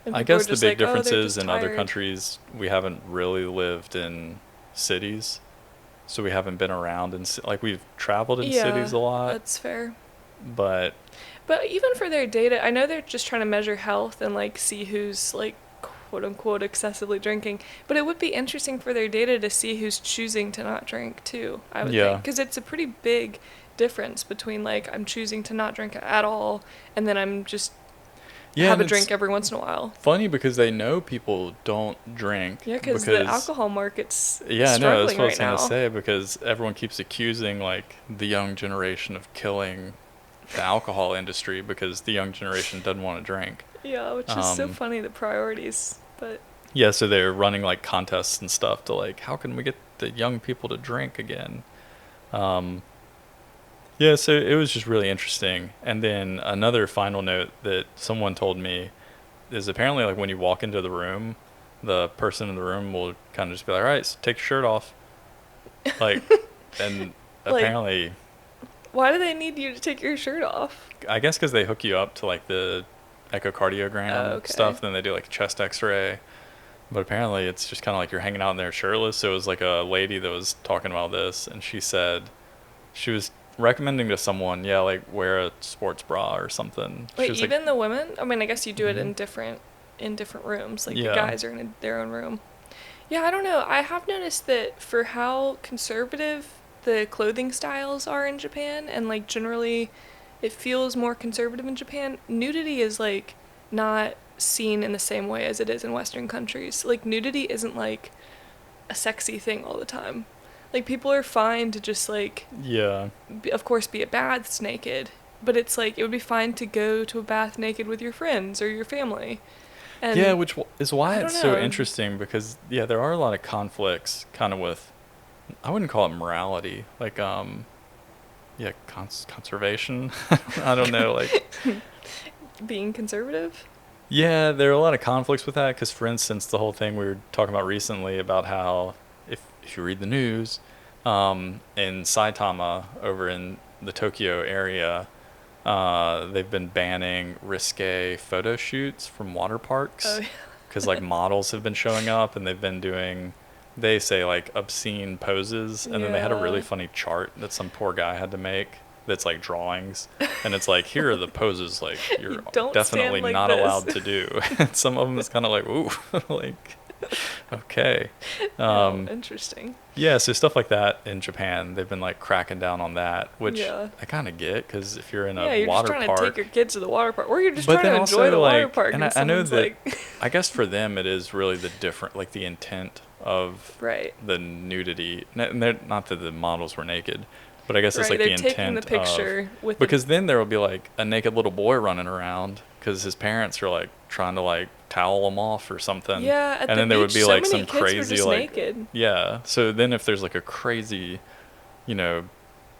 [SPEAKER 2] And
[SPEAKER 1] I
[SPEAKER 2] people are
[SPEAKER 1] guess the
[SPEAKER 2] just
[SPEAKER 1] big
[SPEAKER 2] like, "Oh, they're
[SPEAKER 1] difference is
[SPEAKER 2] just
[SPEAKER 1] in other
[SPEAKER 2] tired."
[SPEAKER 1] countries, we haven't really lived in cities. So we haven't been around like we've traveled in cities a lot,
[SPEAKER 2] That's fair.
[SPEAKER 1] but
[SPEAKER 2] But even for their data, I know they're just trying to measure health and like see who's like quote unquote excessively drinking. But it would be interesting for their data to see who's choosing to not drink too. I would
[SPEAKER 1] Yeah.
[SPEAKER 2] think because it's a pretty big difference between like I'm choosing to not drink at all and then I'm just
[SPEAKER 1] yeah,
[SPEAKER 2] have
[SPEAKER 1] and
[SPEAKER 2] a drink
[SPEAKER 1] it's
[SPEAKER 2] every once in a while.
[SPEAKER 1] funny because they know people don't drink.
[SPEAKER 2] Yeah, because the alcohol market's
[SPEAKER 1] Yeah, I know. That's
[SPEAKER 2] struggling
[SPEAKER 1] what I was
[SPEAKER 2] right now.
[SPEAKER 1] gonna say because everyone keeps accusing like the young generation of killing the alcohol industry because the young generation doesn't want to drink.
[SPEAKER 2] Yeah, which is so
[SPEAKER 1] Um,
[SPEAKER 2] funny, the priorities. But
[SPEAKER 1] Yeah, so they're running like contests and stuff to like, how can we get the young people to drink again? Yeah, so it was just really interesting. And then another final note that someone told me is apparently like when you walk into the room, the person in the room will kind of just be like, all right, so take your shirt off. Like, and
[SPEAKER 2] Like-
[SPEAKER 1] apparently,
[SPEAKER 2] why do they need you to take your shirt off?
[SPEAKER 1] I guess because they hook you up to like the echocardiogram
[SPEAKER 2] Oh, okay.
[SPEAKER 1] stuff, then they do like a chest x-ray. But apparently it's just kind of like you're hanging out in there shirtless. So it was like a lady that was talking about this, and she said she was recommending to someone, yeah, like wear a sports bra or something. She
[SPEAKER 2] Wait,
[SPEAKER 1] was
[SPEAKER 2] even the women? I mean, I guess you do it
[SPEAKER 1] Mhm.
[SPEAKER 2] in different rooms. Like
[SPEAKER 1] Yeah.
[SPEAKER 2] the guys are in their own room. Yeah, I don't know. I have noticed that for how conservative the clothing styles are in Japan, and like generally, it feels more conservative in Japan. Nudity is like not seen in the same way as it is in Western countries. Like nudity isn't like a sexy thing all the time. Like people are fine to just like
[SPEAKER 1] yeah.
[SPEAKER 2] of course be at baths naked, but it's like it would be fine to go to a bath naked with your friends or your family. And
[SPEAKER 1] Yeah, which is why
[SPEAKER 2] I
[SPEAKER 1] it's
[SPEAKER 2] don't
[SPEAKER 1] so
[SPEAKER 2] know.
[SPEAKER 1] interesting because yeah, there are a lot of conflicts kind of with, I wouldn't call it morality, like yeah, conservation. I don't know, like
[SPEAKER 2] being conservative.
[SPEAKER 1] yeah, there are a lot of conflicts with that because, for instance, the whole thing we were talking about recently about how if you read the news, in Saitama over in the Tokyo area, they've been banning risque photo shoots from water parks
[SPEAKER 2] Oh,
[SPEAKER 1] because like models have been showing up and they've been doing, they say like obscene poses, and then they had a really
[SPEAKER 2] Yeah.
[SPEAKER 1] funny chart that some poor guy had to make that's like drawings, and it's like here are the poses like you're
[SPEAKER 2] don't
[SPEAKER 1] definitely
[SPEAKER 2] stand like
[SPEAKER 1] not
[SPEAKER 2] this.
[SPEAKER 1] allowed to do. And some of them is kind of like ooh, like okay.
[SPEAKER 2] Oh, interesting.
[SPEAKER 1] Yeah, so stuff like that in Japan, they've been like cracking down on that, which
[SPEAKER 2] Yeah.
[SPEAKER 1] I kind of get because if you're in
[SPEAKER 2] Yeah,
[SPEAKER 1] a
[SPEAKER 2] you're just
[SPEAKER 1] water
[SPEAKER 2] trying
[SPEAKER 1] park,
[SPEAKER 2] to take your kids to the water park, or you're just
[SPEAKER 1] but
[SPEAKER 2] trying
[SPEAKER 1] then
[SPEAKER 2] to
[SPEAKER 1] also
[SPEAKER 2] enjoy the water
[SPEAKER 1] like,
[SPEAKER 2] park.
[SPEAKER 1] and I know
[SPEAKER 2] someone's
[SPEAKER 1] that
[SPEAKER 2] like,
[SPEAKER 1] I guess for them it is really the different, like the intent of
[SPEAKER 2] right.
[SPEAKER 1] the nudity. Not that the models were naked, but I guess it's
[SPEAKER 2] Right,
[SPEAKER 1] like
[SPEAKER 2] they're
[SPEAKER 1] the
[SPEAKER 2] taking
[SPEAKER 1] intent
[SPEAKER 2] the picture with
[SPEAKER 1] because then there will be like a naked little boy running around because his parents are like trying to like towel him off or something.
[SPEAKER 2] Yeah, at
[SPEAKER 1] and
[SPEAKER 2] the
[SPEAKER 1] then there would
[SPEAKER 2] beach,
[SPEAKER 1] be
[SPEAKER 2] so
[SPEAKER 1] like
[SPEAKER 2] many
[SPEAKER 1] some
[SPEAKER 2] kids were
[SPEAKER 1] crazy
[SPEAKER 2] just
[SPEAKER 1] like
[SPEAKER 2] naked.
[SPEAKER 1] yeah. So then if there's like a crazy,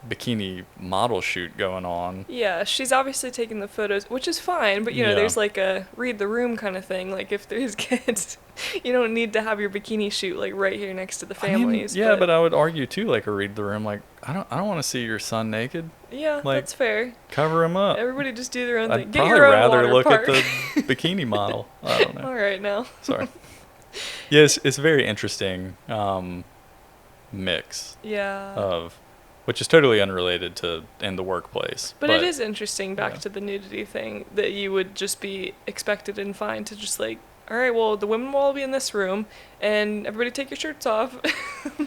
[SPEAKER 1] bikini model shoot going on.
[SPEAKER 2] Yeah, she's obviously taking the photos, which is fine, but
[SPEAKER 1] Yeah.
[SPEAKER 2] there's like a read the room kind of thing. Like if there's kids, you don't need to have your bikini shoot like right here next to the
[SPEAKER 1] I mean,
[SPEAKER 2] families.
[SPEAKER 1] yeah, but I would argue too, like a read the room, like I don't want to see your son naked.
[SPEAKER 2] yeah,
[SPEAKER 1] like,
[SPEAKER 2] that's fair.
[SPEAKER 1] Cover him up.
[SPEAKER 2] Everybody just do their own thing.
[SPEAKER 1] I'd
[SPEAKER 2] Get
[SPEAKER 1] probably
[SPEAKER 2] your own
[SPEAKER 1] rather
[SPEAKER 2] water
[SPEAKER 1] look
[SPEAKER 2] park.
[SPEAKER 1] at the bikini model. I don't know.
[SPEAKER 2] All right now.
[SPEAKER 1] Sorry. Yes, it's a very interesting mix
[SPEAKER 2] Yeah.
[SPEAKER 1] of which is totally unrelated to in the workplace.
[SPEAKER 2] But it is interesting, back
[SPEAKER 1] yeah.
[SPEAKER 2] to the nudity thing, that you would just be expected and fine to just like, all right, well, the women will all be in this room, and everybody take your shirts off.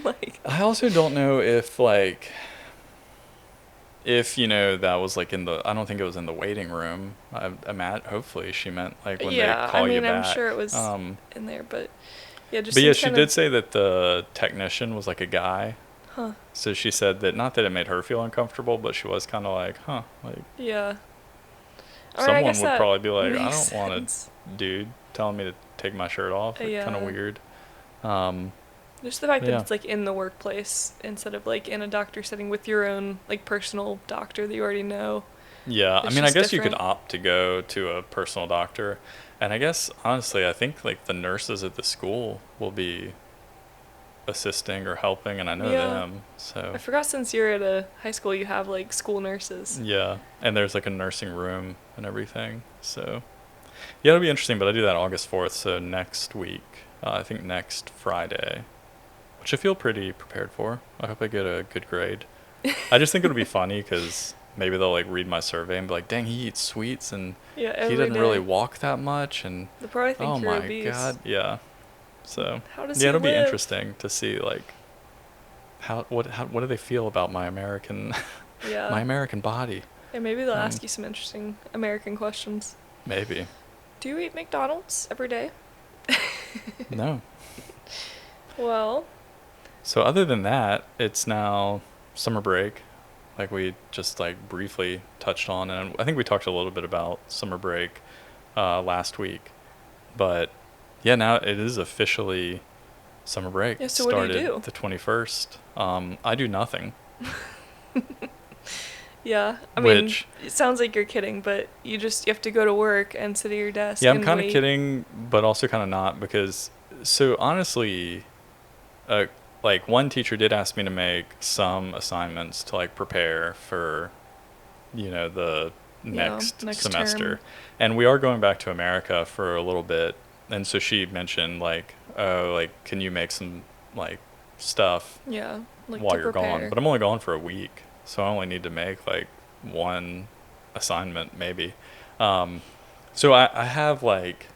[SPEAKER 2] Like,
[SPEAKER 1] I also don't know if like, if that was like in the, I don't think it was in the waiting room. Hopefully she meant like when they call you back.
[SPEAKER 2] I'm sure it was in there, but yeah, just.
[SPEAKER 1] But yeah, she did say that the technician was like a guy.
[SPEAKER 2] Huh.
[SPEAKER 1] So she said that, not that it made her feel uncomfortable, but she was kind of like, like.
[SPEAKER 2] Yeah.
[SPEAKER 1] Someone would probably be like, I don't want
[SPEAKER 2] sense.
[SPEAKER 1] a dude telling me to take my shirt off. Like, kind of weird.
[SPEAKER 2] Just the fact that it's like in the workplace instead of like in a doctor setting with your own like personal doctor that you already know.
[SPEAKER 1] Yeah, I mean, I guess you could opt to go to a personal doctor. And I guess, honestly, I think like the nurses at the school will be assisting or helping, and I know them. So I
[SPEAKER 2] forgot, since you're at a high school, you have like school nurses.
[SPEAKER 1] Yeah, and there's like a nursing room and everything. So yeah, it'll be interesting. But I do that August 4th, so next week. I think next Friday, which I feel pretty prepared for. I hope I get a good grade. I just think it'll be funny because maybe they'll like read my survey and be like, "Dang, he eats sweets and he doesn't really walk that much." And
[SPEAKER 2] they'll probably think you're obese.
[SPEAKER 1] Oh my god, yeah. So
[SPEAKER 2] how does he
[SPEAKER 1] it'll
[SPEAKER 2] live?
[SPEAKER 1] Be interesting to see like what do they feel about my American my American body.
[SPEAKER 2] Yeah, maybe they'll ask you some interesting American questions.
[SPEAKER 1] Maybe.
[SPEAKER 2] Do you eat McDonald's every day?
[SPEAKER 1] No.
[SPEAKER 2] Well.
[SPEAKER 1] So other than that, it's now summer break, like we just like briefly touched on, and I think we talked a little bit about summer break last week, but yeah, now it is officially summer break.
[SPEAKER 2] Yeah, so what do you do?
[SPEAKER 1] The 21st. I do nothing.
[SPEAKER 2] Yeah, I mean, it sounds like you're kidding, but you have to go to work and sit at your desk.
[SPEAKER 1] Yeah, I'm kind of kidding, but also kind of not, because, so honestly, like one teacher did ask me to make some assignments to like prepare for, the next semester.
[SPEAKER 2] Term.
[SPEAKER 1] And we are going back to America for a little bit. And so she mentioned like, oh, like, can you make some like stuff while you're gone? But I'm only gone for a week. So I only need to make like one assignment maybe. So I have like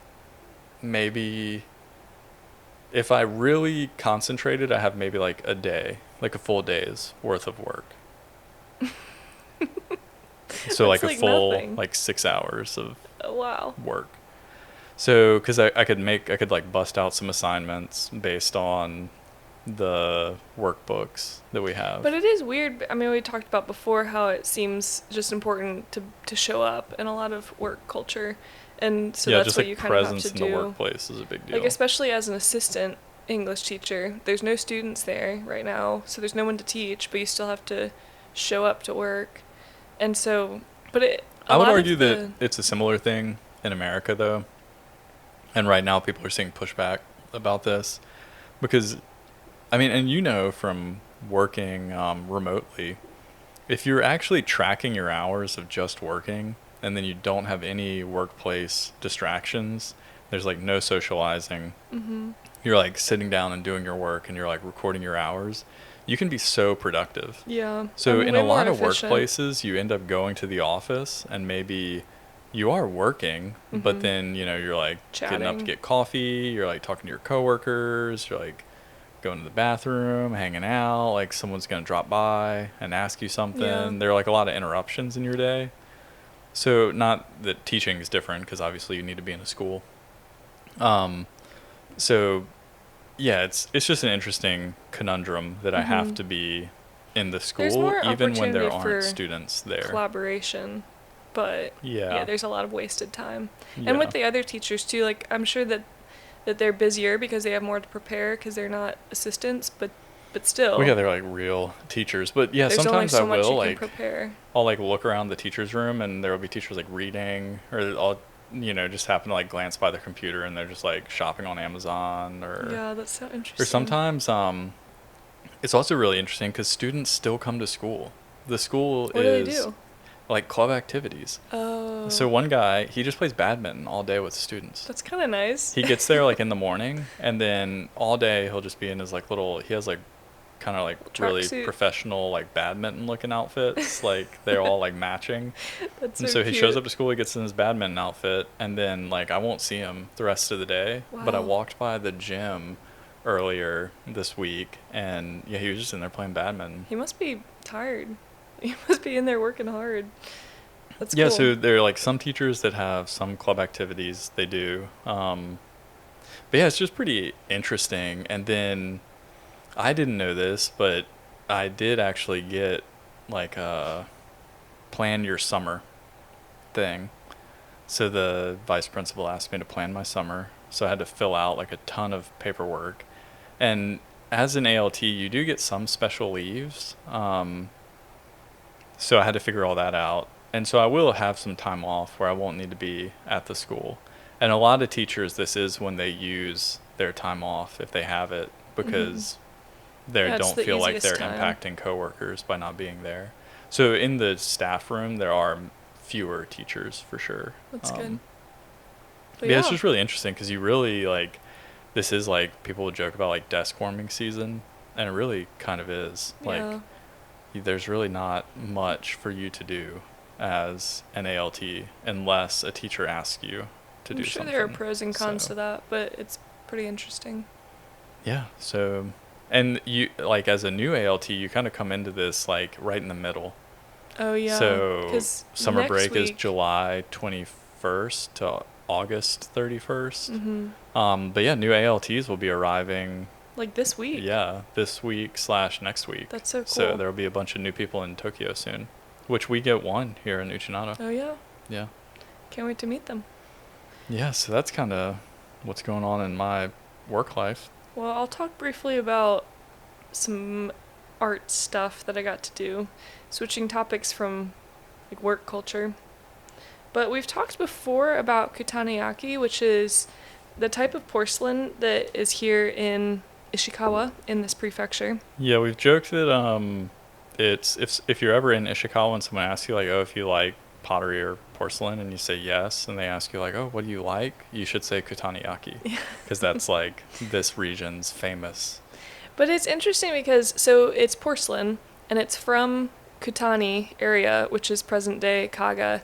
[SPEAKER 1] maybe, if I really concentrated, I have maybe like a day, like a full day's worth of work. So like a full nothing. Like 6 hours of work. So because I could like bust out some assignments based on the workbooks that we have.
[SPEAKER 2] But it is weird. I mean, we talked about before how it seems just important to show up in a lot of work culture, and so that's what you kind of have to do.
[SPEAKER 1] Presence in the workplace is a big deal.
[SPEAKER 2] Like, especially as an assistant English teacher, there's no students there right now, so there's no one to teach, but you still have to show up to work, and so. But
[SPEAKER 1] I would argue that it's a similar thing in America, though, and right now people are seeing pushback about this because. I mean, and from working remotely, if you're actually tracking your hours of just working and then you don't have any workplace distractions, there's like no socializing, you're like sitting down and doing your work and you're like recording your hours, you can be so productive.
[SPEAKER 2] Yeah.
[SPEAKER 1] So in a lot of workplaces, you end up going to the office and maybe you are working, but then, you're like
[SPEAKER 2] chatting.
[SPEAKER 1] Getting up to get coffee, you're like talking to your coworkers, you're like going to the bathroom, hanging out, like someone's going to drop by and ask you something. Yeah. There are like a lot of interruptions in your day. So not that teaching is different because obviously you need to be in a school. So yeah, it's just an interesting conundrum that I have to be in the school even when there aren't students there.
[SPEAKER 2] Collaboration, but there's a lot of wasted time. Yeah. And with the other teachers too, like I'm sure that they're busier because they have more to prepare because they're not assistants, but still.
[SPEAKER 1] Well, yeah, they're like real teachers. But yeah, sometimes I will like
[SPEAKER 2] prepare.
[SPEAKER 1] I'll like look around the teacher's room and there will be teachers like reading, or I'll just happen to like glance by their computer and they're just like shopping on Amazon or.
[SPEAKER 2] Yeah, that's so interesting.
[SPEAKER 1] Or sometimes it's also really interesting because students still come to school. The school
[SPEAKER 2] what do they do?
[SPEAKER 1] Like club activities.
[SPEAKER 2] Oh.
[SPEAKER 1] So one guy, he just plays badminton all day with students.
[SPEAKER 2] That's kind of nice.
[SPEAKER 1] He gets there like in the morning, and then all day he'll just be in his like he has like kind of like really
[SPEAKER 2] Tracksuit.
[SPEAKER 1] professional, like badminton looking outfits. Like they're all like matching.
[SPEAKER 2] That's
[SPEAKER 1] And
[SPEAKER 2] so
[SPEAKER 1] so he
[SPEAKER 2] cute.
[SPEAKER 1] shows up to school, he gets in his badminton outfit, and then like I won't see him the rest of the day. But I
[SPEAKER 2] Wow.
[SPEAKER 1] walked by the gym earlier this week, and yeah, he was just in there playing badminton.
[SPEAKER 2] He must be tired. He must be in there working hard. That's
[SPEAKER 1] Yeah,
[SPEAKER 2] cool.
[SPEAKER 1] so there are like some teachers that have some club activities they do. But yeah, it's just pretty interesting. And then I didn't know this, but I did actually get like a plan your summer thing. So the vice principal asked me to plan my summer. So I had to fill out like a ton of paperwork. And as an ALT, you do get some special leaves. So I had to figure all that out. And so I will have some time off where I won't need to be at the school. And a lot of teachers, this is when they use their time off if they have it because they
[SPEAKER 2] Yeah, it's
[SPEAKER 1] don't
[SPEAKER 2] the
[SPEAKER 1] feel like they're
[SPEAKER 2] easiest time.
[SPEAKER 1] impacting coworkers by not being there. So in the staff room, there are fewer teachers for sure.
[SPEAKER 2] That's good.
[SPEAKER 1] But
[SPEAKER 2] But
[SPEAKER 1] yeah, it's just really interesting because you really like, this is like, people will joke about like desk warming season, and it really kind of is.
[SPEAKER 2] Yeah.
[SPEAKER 1] Like, there's really not much for you to do as an ALT unless a teacher asks you to
[SPEAKER 2] I'm
[SPEAKER 1] do
[SPEAKER 2] sure
[SPEAKER 1] something.
[SPEAKER 2] there are pros and cons
[SPEAKER 1] So,
[SPEAKER 2] to that, but it's pretty interesting.
[SPEAKER 1] yeah. So, and you, like, as a new ALT, you kind of come into this, like, right in the middle.
[SPEAKER 2] Oh yeah.
[SPEAKER 1] So,
[SPEAKER 2] 'Cause
[SPEAKER 1] summer
[SPEAKER 2] next
[SPEAKER 1] break is
[SPEAKER 2] week-
[SPEAKER 1] July 21st to August 31st.
[SPEAKER 2] Mhm.
[SPEAKER 1] But yeah, new ALTs will be arriving,
[SPEAKER 2] Like this week.
[SPEAKER 1] yeah, this week / next week.
[SPEAKER 2] That's so cool.
[SPEAKER 1] So there will be a bunch of new people in Tokyo soon, which we get one here in Uchinada.
[SPEAKER 2] Oh yeah.
[SPEAKER 1] Yeah.
[SPEAKER 2] Can't wait to meet them.
[SPEAKER 1] Yeah, so that's kind of what's going on in my work life.
[SPEAKER 2] Well, I'll talk briefly about some art stuff that I got to do, switching topics from like work culture. But we've talked before about Kutaniyaki, which is the type of porcelain that is here in Ishikawa in this prefecture.
[SPEAKER 1] Yeah, we've joked that it's if you're ever in Ishikawa and someone asks you like, oh, if you like pottery or porcelain, and you say yes, and they ask you like, oh, what do you like? You should say Kutaniyaki, because that's like this region's famous.
[SPEAKER 2] But it's interesting because so it's porcelain and it's from Kutani area, which is present day Kaga,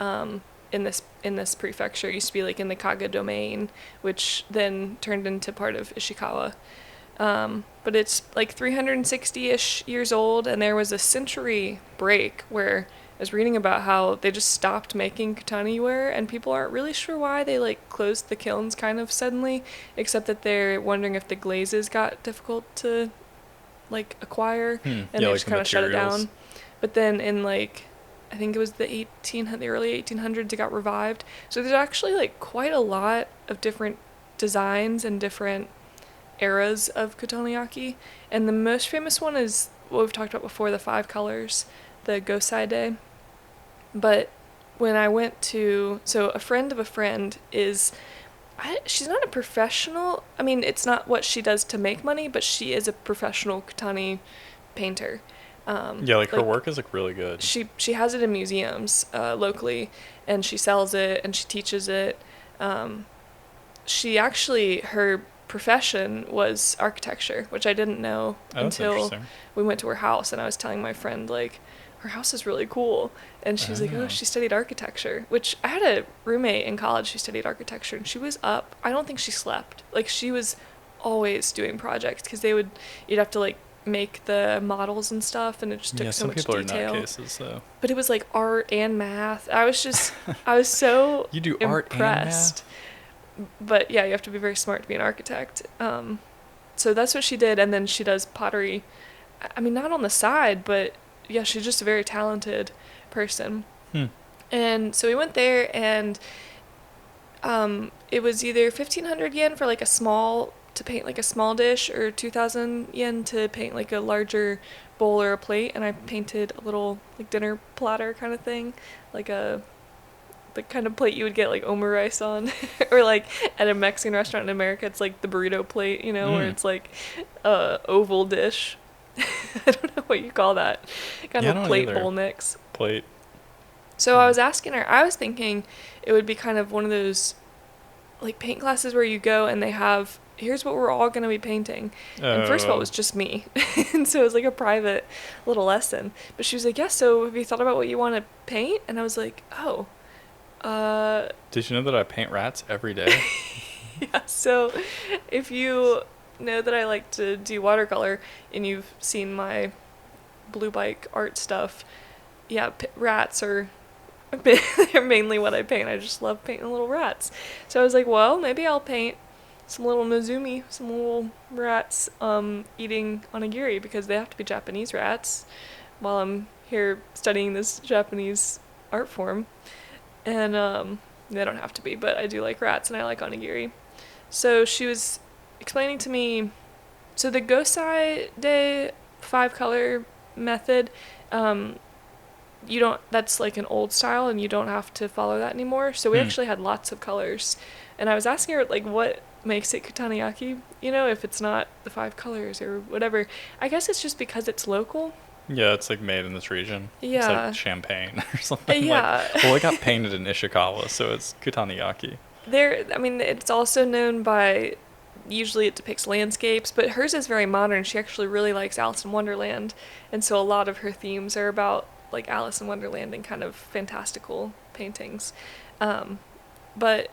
[SPEAKER 2] in this prefecture. It used to be like in the Kaga domain, which then turned into part of Ishikawa. But it's like 360-ish years old, and there was a century break where I was reading about how they just stopped making katana ware, and people aren't really sure why. They like closed the kilns kind of suddenly, except that they're wondering if the glazes got difficult to like acquire, and
[SPEAKER 1] Yeah,
[SPEAKER 2] they
[SPEAKER 1] like
[SPEAKER 2] just
[SPEAKER 1] the
[SPEAKER 2] kind of shut it
[SPEAKER 1] materials.
[SPEAKER 2] down. But then in like I think it was the early 1800s, it got revived. So there's actually like quite a lot of different designs and different eras of Kutaniyaki, and the most famous one is what we've talked about before, the 5 colors, the Gosai Day. But when I went to, so a friend of a friend is, she's not a professional, I mean, it's not what she does to make money, but she is a professional Kutani painter.
[SPEAKER 1] Yeah, like her work is like really good.
[SPEAKER 2] She has it in museums locally, and she sells it and she teaches it. She actually, her profession was architecture, which I didn't know
[SPEAKER 1] That's
[SPEAKER 2] until
[SPEAKER 1] interesting.
[SPEAKER 2] we went to her house, and I was telling my friend like her house is really cool, and she's like, oh, she studied architecture, which I had a roommate in college who studied architecture, and she was up, I don't think she slept, like she was always doing projects because you'd have to like make the models and stuff, and it just took so much detail.
[SPEAKER 1] Some people are nutcases, so.
[SPEAKER 2] But it was like art and math. I was so
[SPEAKER 1] You do
[SPEAKER 2] impressed.
[SPEAKER 1] art and math?
[SPEAKER 2] But yeah, you have to be very smart to be an architect. So that's what she did, and then she does pottery. I mean, not on the side, but yeah, she's just a very talented person. And so we went there, and it was either 1,500 yen for like to paint like a small dish, or 2,000 yen to paint like a larger bowl or a plate. And I painted a little like dinner platter kind of thing, like the kind of plate you would get like omurice on, or like at a Mexican restaurant in America, it's like the burrito plate, where it's like a oval dish. I don't know what you call that. Kind of a plate bowl mix.
[SPEAKER 1] Plate.
[SPEAKER 2] So I was asking her, I was thinking it would be kind of one of those like paint classes where you go and they have here's what we're all going to be painting. And first of all, it was just me. And so it was like a private little lesson. But she was like, yeah, so have you thought about what you want to paint? And I was like, oh.
[SPEAKER 1] Did you know that I paint rats every day?
[SPEAKER 2] Yeah, so if you know that I like to do watercolor and you've seen my blue bike art stuff, yeah, rats are they're mainly what I paint. I just love painting little rats. So I was like, well, maybe I'll paint some little Nozumi, some little rats eating onigiri, because they have to be Japanese rats while I'm here studying this Japanese art form. And they don't have to be, but I do like rats and I like onigiri. So she was explaining to me, so the Gosai Day 5-color method, you don't, that's like an old style and you don't have to follow that anymore. So we actually had lots of colors. And I was asking her, like, what makes it Kutaniyaki, if it's not the 5 colors or whatever. I guess it's just because it's local.
[SPEAKER 1] Yeah, it's like made in this region.
[SPEAKER 2] Yeah.
[SPEAKER 1] It's like champagne or something.
[SPEAKER 2] Yeah.
[SPEAKER 1] Well, it got painted in Ishikawa, so it's Kutaniyaki.
[SPEAKER 2] It's also known by, usually it depicts landscapes, but hers is very modern. She actually really likes Alice in Wonderland, and so a lot of her themes are about like Alice in Wonderland and kind of fantastical paintings. But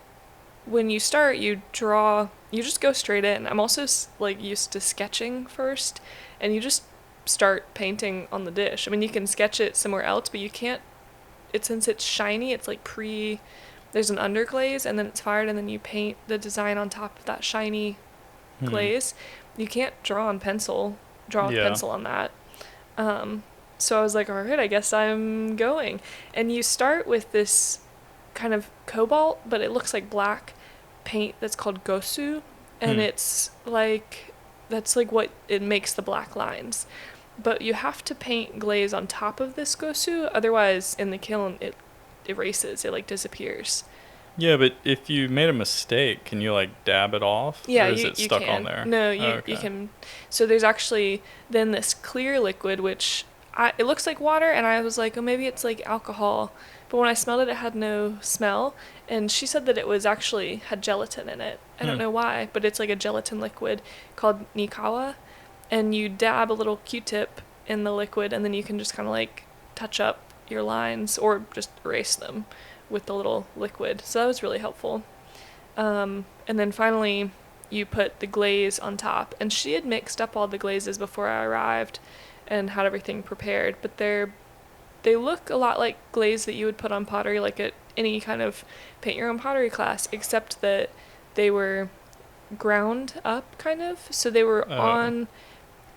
[SPEAKER 2] when you start, you just go straight in. I'm also like used to sketching first, and you just start painting on the dish. I mean, you can sketch it somewhere else, but you can't, since it's shiny, it's like there's an underglaze and then it's fired and then you paint the design on top of that shiny glaze. You can't draw with pencil on that. So I was like, all right, I guess I'm going. And you start with this kind of cobalt, but it looks like black paint that's called gosu, and it's like, that's like what it makes the black lines. But you have to paint glaze on top of this gosu, otherwise in the kiln it erases, it like disappears.
[SPEAKER 1] Yeah, but if you made a mistake, can you like dab it off?
[SPEAKER 2] Yeah,
[SPEAKER 1] or is it stuck on there?
[SPEAKER 2] No, you can. So there's actually then this clear liquid, which it looks like water, and I was like, oh, maybe it's like alcohol. But when I smelled it had no smell, and she said that it was actually had gelatin in it. I don't know why, but it's like a gelatin liquid called nikawa, and you dab a little Q-tip in the liquid, and then you can just kind of like touch up your lines or just erase them with the little liquid. So that was really helpful. And then finally you put the glaze on top, and she had mixed up all the glazes before I arrived and had everything prepared, but they look a lot like glaze that you would put on pottery, like at any kind of paint your own pottery class, except that they were ground up kind of, so they were on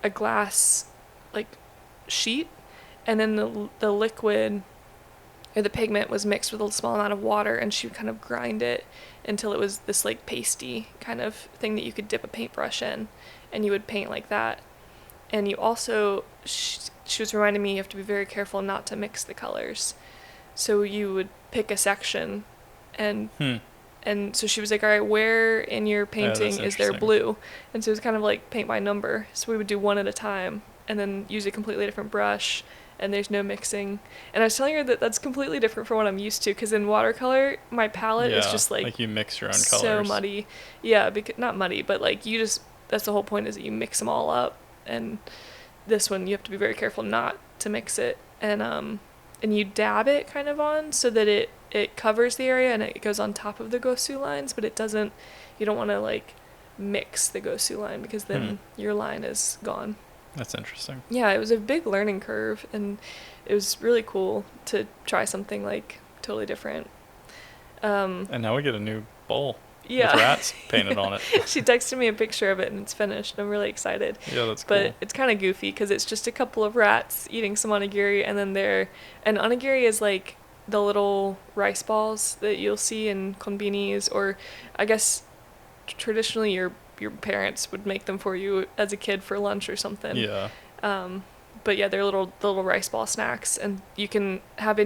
[SPEAKER 2] a glass like sheet, and then the liquid or the pigment was mixed with a small amount of water, and she would kind of grind it until it was this like pasty kind of thing that you could dip a paintbrush in, and you would paint like that. And you also, she was reminding me, you have to be very careful not to mix the colors. So you would pick a section, and so she was like, all right, where in your painting is there blue? And so it was kind of like paint by number. So we would do one at a time and then use a completely different brush, and there's no mixing. And I was telling her that that's completely different from what I'm used to, because in watercolor, my palette is just like
[SPEAKER 1] you mix your own
[SPEAKER 2] so
[SPEAKER 1] colors.
[SPEAKER 2] muddy. Yeah, not muddy, but like that's the whole point, is that you mix them all up. And this one, you have to be very careful not to mix it. And you dab it kind of on so that it covers the area and it goes on top of the gosu lines, but you don't want to like mix the gosu line, because then your line is gone.
[SPEAKER 1] That's interesting.
[SPEAKER 2] Yeah, it was a big learning curve, and it was really cool to try something like totally different.
[SPEAKER 1] And now we get a new bowl.
[SPEAKER 2] Yeah.
[SPEAKER 1] With rats painted on it.
[SPEAKER 2] She texted me a picture of it, and it's finished. I'm really excited.
[SPEAKER 1] Yeah, that's cool.
[SPEAKER 2] But it's kind of goofy, because it's just a couple of rats eating some onigiri, and then and onigiri is like the little rice balls that you'll see in konbinis, or I guess traditionally your parents would make them for you as a kid for lunch or something.
[SPEAKER 1] Yeah.
[SPEAKER 2] But yeah, they're the little rice ball snacks, and you can have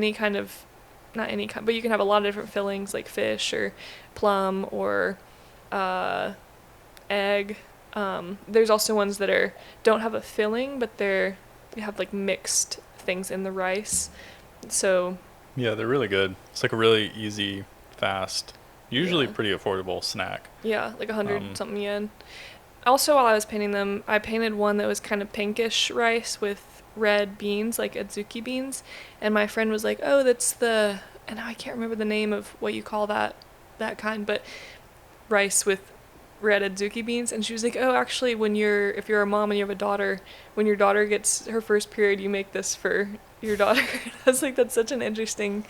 [SPEAKER 2] not any kind, but you can have a lot of different fillings, like fish or plum or egg. There's also ones that don't have a filling, but they have like mixed things in the rice. So
[SPEAKER 1] yeah, they're really good. It's like a really easy, fast Usually
[SPEAKER 2] Yeah.
[SPEAKER 1] pretty affordable snack.
[SPEAKER 2] Yeah, like 100 something yen. Also, while I was painting them, I painted one that was kind of pinkish rice with red beans, like adzuki beans. And my friend was like, "Oh, that's the," and now I can't remember the name of what you call that kind, but rice with red adzuki beans. And she was like, "Oh, actually, if you're a mom and you have a daughter, when your daughter gets her first period, you make this for your daughter." I was like, "That's such an interesting,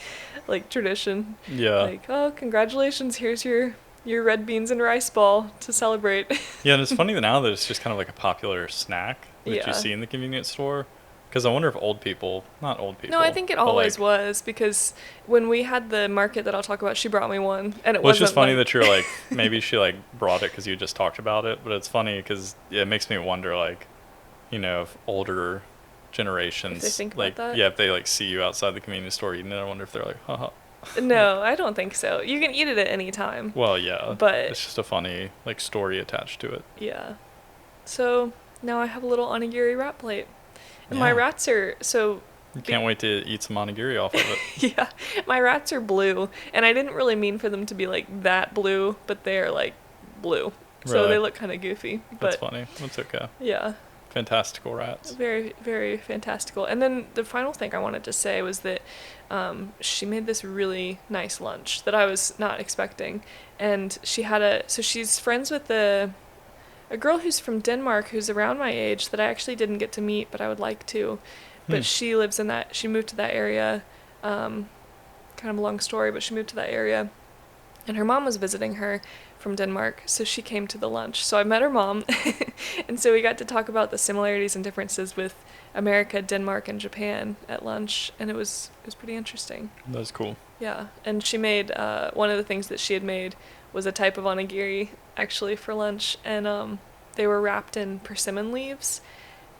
[SPEAKER 2] like, tradition."
[SPEAKER 1] Yeah.
[SPEAKER 2] Like, "Oh, congratulations! Here's your red beans and rice ball to celebrate."
[SPEAKER 1] Yeah, and it's funny that now that it's just kind of like a popular snack that you
[SPEAKER 2] Yeah.
[SPEAKER 1] see in the convenience store. Because I wonder if not old people.
[SPEAKER 2] No, I think it
[SPEAKER 1] but,
[SPEAKER 2] always
[SPEAKER 1] like,
[SPEAKER 2] was, because when we had the market that I'll talk about, she brought me one, and it
[SPEAKER 1] well, it's
[SPEAKER 2] wasn't
[SPEAKER 1] just funny
[SPEAKER 2] like,
[SPEAKER 1] that you're like, maybe she like brought it because you just talked about it, but it's funny because it makes me wonder, like, if older generations,
[SPEAKER 2] If they think about
[SPEAKER 1] like,
[SPEAKER 2] that?
[SPEAKER 1] yeah, if they like see you outside the convenience store eating it, I wonder if they're like, haha.
[SPEAKER 2] No, I don't think so. You can eat it at any time.
[SPEAKER 1] Well, yeah,
[SPEAKER 2] But
[SPEAKER 1] it's just a funny like story attached to it.
[SPEAKER 2] yeah. So now I have a little onigiri wrap plate. And my
[SPEAKER 1] Yeah.
[SPEAKER 2] rats are so
[SPEAKER 1] You can't wait to eat some onigiri off of it.
[SPEAKER 2] yeah. My rats are blue, and I didn't really mean for them to be like that blue, but they are like blue. So
[SPEAKER 1] Really?
[SPEAKER 2] they look kind of goofy.
[SPEAKER 1] That's
[SPEAKER 2] But
[SPEAKER 1] funny. That's okay.
[SPEAKER 2] yeah.
[SPEAKER 1] Fantastical rats.
[SPEAKER 2] Very, very fantastical. And then the final thing I wanted to say was that she made this really nice lunch that I was not expecting. And so she's friends with a girl who's from Denmark who's around my age that I actually didn't get to meet, but I would like to. But she moved to that area, kind of a long story, but she moved to that area. And her mom was visiting her from Denmark, so she came to the lunch. So I met her mom, and so we got to talk about the similarities and differences with America, Denmark, and Japan at lunch, and it was pretty interesting.
[SPEAKER 1] That's cool.
[SPEAKER 2] Yeah, and she made one of the things that she had made was a type of onigiri actually for lunch, and they were wrapped in persimmon leaves.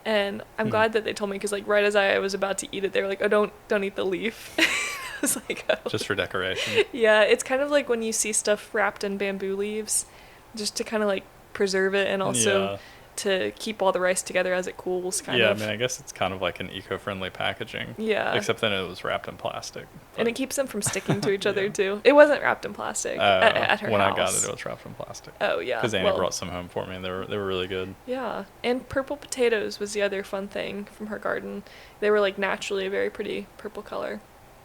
[SPEAKER 2] And I'm glad that they told me, because like right as I was about to eat it, they were like, "Oh, don't eat the leaf." I was like, "Oh."
[SPEAKER 1] Just for decoration.
[SPEAKER 2] Yeah, it's kind of like when you see stuff wrapped in bamboo leaves, just to kind of like preserve it and also to keep all the rice together as it cools, kind of.
[SPEAKER 1] I mean, I guess it's kind of like an eco-friendly packaging.
[SPEAKER 2] Yeah.
[SPEAKER 1] Except then it was wrapped in plastic.
[SPEAKER 2] And it keeps them from sticking to each other, too. It wasn't wrapped in plastic at her
[SPEAKER 1] when
[SPEAKER 2] house.
[SPEAKER 1] I got it was wrapped in plastic.
[SPEAKER 2] Oh, yeah.
[SPEAKER 1] Because Annie brought some home for me, and they were really good.
[SPEAKER 2] Yeah. And purple potatoes was the other fun thing from her garden. They were like naturally a very pretty purple color.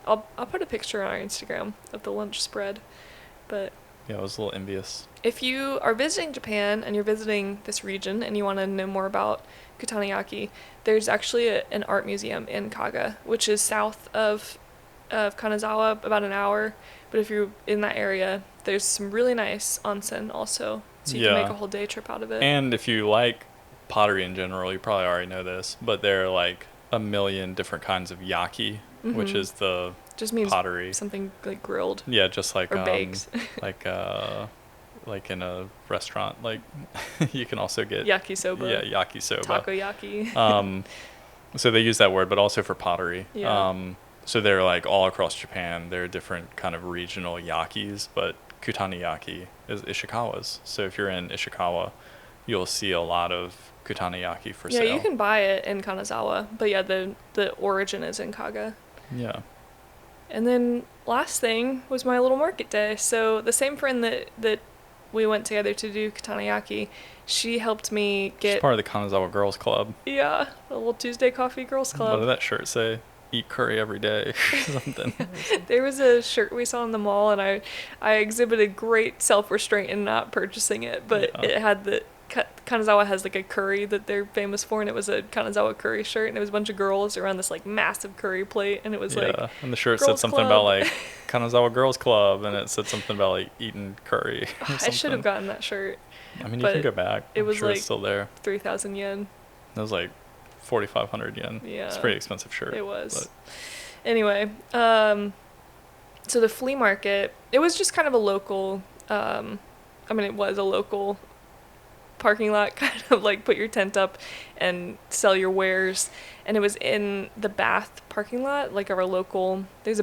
[SPEAKER 2] I'll put a picture on our Instagram of the lunch spread. But
[SPEAKER 1] yeah, I was a little envious.
[SPEAKER 2] if you are visiting Japan and you're visiting this region and you want to know more about Kutaniyaki, there's actually an art museum in Kaga, which is south of Kanazawa, about an hour. But if you're in that area, there's some really nice onsen also, so you can make a whole day trip out of it.
[SPEAKER 1] And if you like pottery in general, you probably already know this, but there are like a million different kinds of yaki, which is the
[SPEAKER 2] just means
[SPEAKER 1] pottery.
[SPEAKER 2] Something like grilled.
[SPEAKER 1] Yeah, just like
[SPEAKER 2] or baked.
[SPEAKER 1] like in a restaurant, like you can also get
[SPEAKER 2] yakisoba.
[SPEAKER 1] Yeah, yakisoba.
[SPEAKER 2] Takoyaki.
[SPEAKER 1] So they use that word, but also for pottery.
[SPEAKER 2] Yeah.
[SPEAKER 1] So they're like all across Japan. There are different kind of regional yakis, but Kutaniyaki is Ishikawa's. So if you're in Ishikawa, you'll see a lot of Kutaniyaki for sale.
[SPEAKER 2] Yeah, you can buy it in Kanazawa, but yeah, the origin is in Kaga.
[SPEAKER 1] Yeah.
[SPEAKER 2] And then last thing was my little market day. So the same friend that we went together to do Kutaniyaki, she helped me get...
[SPEAKER 1] She's part of the Kanazawa Girls Club.
[SPEAKER 2] Yeah, the little Tuesday Coffee Girls Club.
[SPEAKER 1] What did that shirt say? Eat curry every day or something.
[SPEAKER 2] There was a shirt we saw in the mall, and I exhibited great self-restraint in not purchasing it, but it had the... Kanazawa has like a curry that they're famous for, and it was a Kanazawa curry shirt, and it was a bunch of girls around this like massive curry plate, and it was like,
[SPEAKER 1] and the shirt said something about like Kanazawa Girls Club, and it said something about like eating curry.
[SPEAKER 2] I should have gotten that shirt.
[SPEAKER 1] I mean, you can go back.
[SPEAKER 2] It was
[SPEAKER 1] I'm sure
[SPEAKER 2] like
[SPEAKER 1] it's still there.
[SPEAKER 2] 3,000 yen.
[SPEAKER 1] It was like 4,500 yen.
[SPEAKER 2] Yeah,
[SPEAKER 1] it's a pretty expensive shirt.
[SPEAKER 2] It was. But. Anyway, so the flea market, it was just kind of a local. It was a local parking lot, kind of like put your tent up and sell your wares, and it was in the bath parking lot, like our local. There's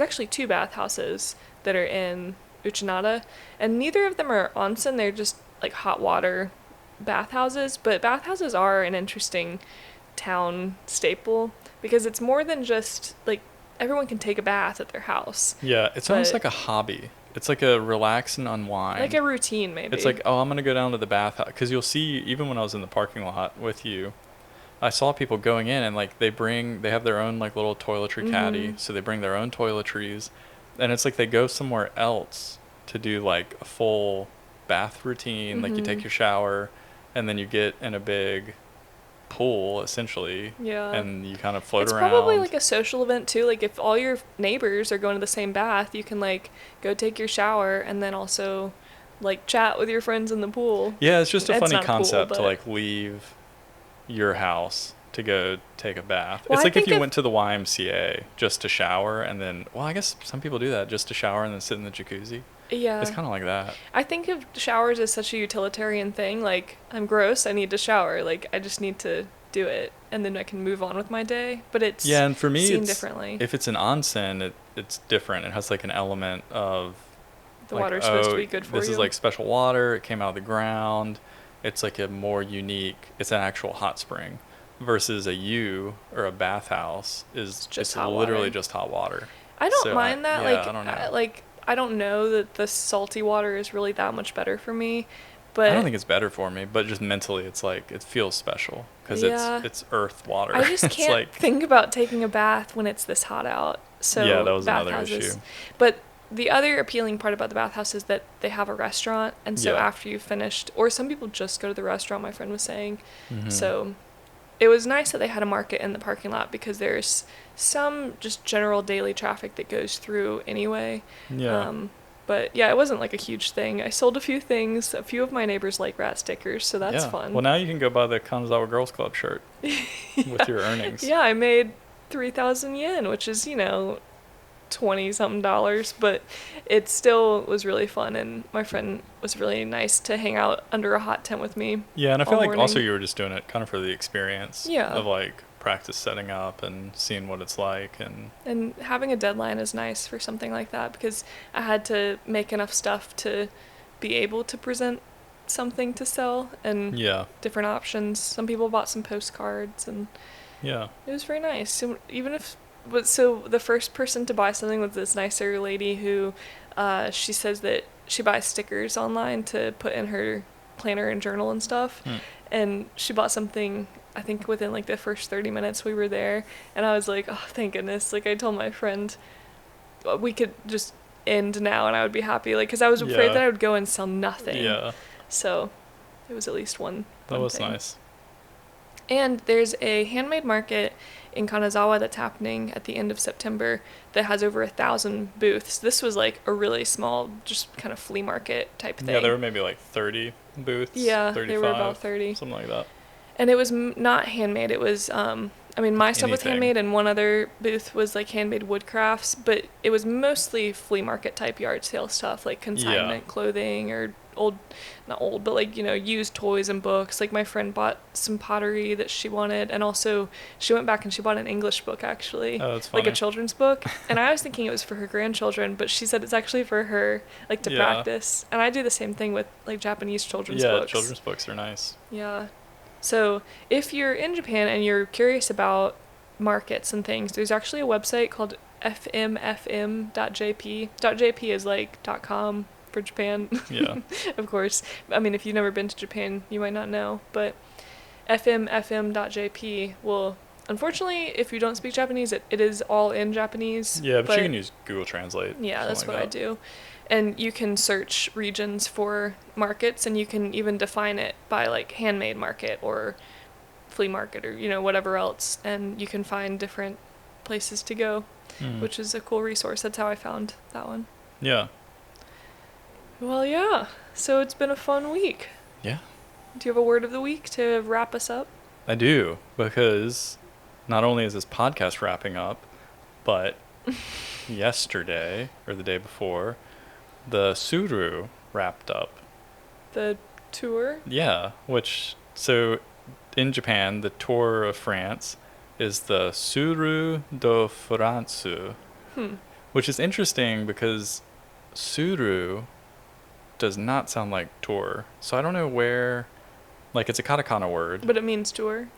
[SPEAKER 2] actually 2 bathhouses that are in Uchinada, and neither of them are onsen. They're just like hot water bathhouses, but bathhouses are an interesting town staple because it's more than just like everyone can take a bath at their house.
[SPEAKER 1] Yeah, it's almost like a hobby. it's like a relax and unwind.
[SPEAKER 2] Like a routine, maybe.
[SPEAKER 1] It's like, oh, I'm going to go down to the bathhouse. Because you'll see, even when I was in the parking lot with you, I saw people going in and like they have their own like little toiletry caddy. So they bring their own toiletries. And it's like they go somewhere else to do like a full bath routine. Like you take your shower and then you get in a big pool essentially.
[SPEAKER 2] Yeah.
[SPEAKER 1] And you kind of float around.
[SPEAKER 2] It's probably like a social event too. Like if all your neighbors are going to the same bath, you can like go take your shower and then also like chat with your friends in the pool.
[SPEAKER 1] Yeah, it's just a funny
[SPEAKER 2] not a pool,
[SPEAKER 1] concept to
[SPEAKER 2] but-
[SPEAKER 1] like leave your house to go take a bath.
[SPEAKER 2] Well,
[SPEAKER 1] It's
[SPEAKER 2] I
[SPEAKER 1] like if
[SPEAKER 2] think
[SPEAKER 1] you
[SPEAKER 2] if-
[SPEAKER 1] went to the YMCA just to shower and then, well, I guess some people do that, just to shower and then sit in the jacuzzi.
[SPEAKER 2] Yeah.
[SPEAKER 1] It's kind of like that.
[SPEAKER 2] I think of showers as such a utilitarian thing. Like, I'm gross, I need to shower. Like, I just need to do it, and then I can move on with my day. But it's
[SPEAKER 1] Yeah, and for me,
[SPEAKER 2] seen
[SPEAKER 1] it's,
[SPEAKER 2] differently.
[SPEAKER 1] if it's an onsen, it's different. It has like an element of
[SPEAKER 2] The
[SPEAKER 1] like,
[SPEAKER 2] water's supposed to be good for
[SPEAKER 1] this
[SPEAKER 2] you.
[SPEAKER 1] is like special water. It came out of the ground. It's like a more unique, it's an actual hot spring versus a or a bathhouse is
[SPEAKER 2] just
[SPEAKER 1] it's
[SPEAKER 2] hot
[SPEAKER 1] literally
[SPEAKER 2] water.
[SPEAKER 1] just hot water.
[SPEAKER 2] I don't
[SPEAKER 1] So
[SPEAKER 2] mind that.
[SPEAKER 1] yeah,
[SPEAKER 2] like,
[SPEAKER 1] I don't know.
[SPEAKER 2] I don't know that the salty water is really that much better for me. But
[SPEAKER 1] I don't think it's better for me, but just mentally, it's like it feels special because
[SPEAKER 2] Yeah.
[SPEAKER 1] it's earth water.
[SPEAKER 2] I just
[SPEAKER 1] It's
[SPEAKER 2] can't
[SPEAKER 1] like,
[SPEAKER 2] think about taking a bath when it's this hot out. So
[SPEAKER 1] Yeah, that was another
[SPEAKER 2] bathhouses.
[SPEAKER 1] issue.
[SPEAKER 2] But the other appealing part about the bathhouse is that they have a restaurant, and so
[SPEAKER 1] Yeah.
[SPEAKER 2] after you've finished, or some people just go to the restaurant. My friend was saying,
[SPEAKER 1] Mhm.
[SPEAKER 2] so it was nice that they had a market in the parking lot because there's some just general daily traffic that goes through anyway.
[SPEAKER 1] yeah,
[SPEAKER 2] But yeah, it wasn't like a huge thing. I sold a few things. A few of my neighbors like rat stickers, so that's
[SPEAKER 1] yeah.
[SPEAKER 2] fun.
[SPEAKER 1] Well, now you can go buy the Kanazawa Girls Club shirt with your earnings.
[SPEAKER 2] Yeah, I made 3,000 yen, which is, 20-something dollars, but it still was really fun, and my friend was really nice to hang out under a hot tent with me.
[SPEAKER 1] Yeah, and I feel
[SPEAKER 2] all
[SPEAKER 1] like also
[SPEAKER 2] morning.
[SPEAKER 1] you were just doing it kind of for the experience.
[SPEAKER 2] Yeah.
[SPEAKER 1] Of like practice setting up and seeing what it's like
[SPEAKER 2] And having a deadline is nice for something like that because I had to make enough stuff to be able to present something to sell and
[SPEAKER 1] yeah,
[SPEAKER 2] different options. Some people bought some postcards, and
[SPEAKER 1] yeah.
[SPEAKER 2] it was very nice. So so the first person to buy something was this nicer lady who, she says that she buys stickers online to put in her planner and journal and stuff. And she bought something, I think within like the first 30 minutes we were there. And I was like, oh, thank goodness. Like I told my friend we could just end now and I would be happy. Like, cause I was afraid
[SPEAKER 1] Yeah.
[SPEAKER 2] that I would go and sell nothing.
[SPEAKER 1] Yeah,
[SPEAKER 2] So it was at least one.
[SPEAKER 1] that
[SPEAKER 2] fun
[SPEAKER 1] was
[SPEAKER 2] thing.
[SPEAKER 1] nice.
[SPEAKER 2] And there's a handmade market in Kanazawa that's happening at the end of September that has over 1,000 booths. This was like a really small, just kind of flea market type thing.
[SPEAKER 1] Yeah, there were maybe like 30 booths.
[SPEAKER 2] Yeah,
[SPEAKER 1] 35,
[SPEAKER 2] they were about 30.
[SPEAKER 1] something like that.
[SPEAKER 2] And it was not handmade. It was, my stuff was
[SPEAKER 1] Anything.
[SPEAKER 2] handmade, and one other booth was like handmade wood crafts, but it was mostly flea market type yard sale stuff, like consignment clothing or not old, but like, used toys and books. Like my friend bought some pottery that she wanted, and also she went back and she bought an English book actually.
[SPEAKER 1] Oh, that's
[SPEAKER 2] like a
[SPEAKER 1] funny.
[SPEAKER 2] children's book. And I was thinking it was for her grandchildren, but she said it's actually for her, like to
[SPEAKER 1] Yeah.
[SPEAKER 2] practice. And I do the same thing with like Japanese children's
[SPEAKER 1] Yeah,
[SPEAKER 2] books.
[SPEAKER 1] children's books are nice.
[SPEAKER 2] Yeah. So if you're in Japan and you're curious about markets and things, there's actually a website called fmfm.jp. .jp is like .com for Japan.
[SPEAKER 1] Yeah.
[SPEAKER 2] Of course. I mean, if you've never been to Japan, you might not know. But fmfm.jp will, unfortunately, if you don't speak Japanese, it is all in Japanese.
[SPEAKER 1] Yeah, but you can use Google Translate.
[SPEAKER 2] Yeah, that's
[SPEAKER 1] something
[SPEAKER 2] what
[SPEAKER 1] like
[SPEAKER 2] I do. And you can search regions for markets, and you can even define it by like handmade market or flea market or whatever else, and you can find different places to go, which is a cool resource. That's how I found that one.
[SPEAKER 1] Yeah.
[SPEAKER 2] Well, yeah. So it's been a fun week.
[SPEAKER 1] Yeah.
[SPEAKER 2] Do you have a word of the week to wrap us up?
[SPEAKER 1] I do, because not only is this podcast wrapping up, but yesterday or the day before, the Suru wrapped up.
[SPEAKER 2] The tour?
[SPEAKER 1] Yeah, so in Japan, the Tour of France is the Suru do France, which is interesting because Suru does not sound like tour. So I don't know where, like it's a katakana word.
[SPEAKER 2] But it means tour.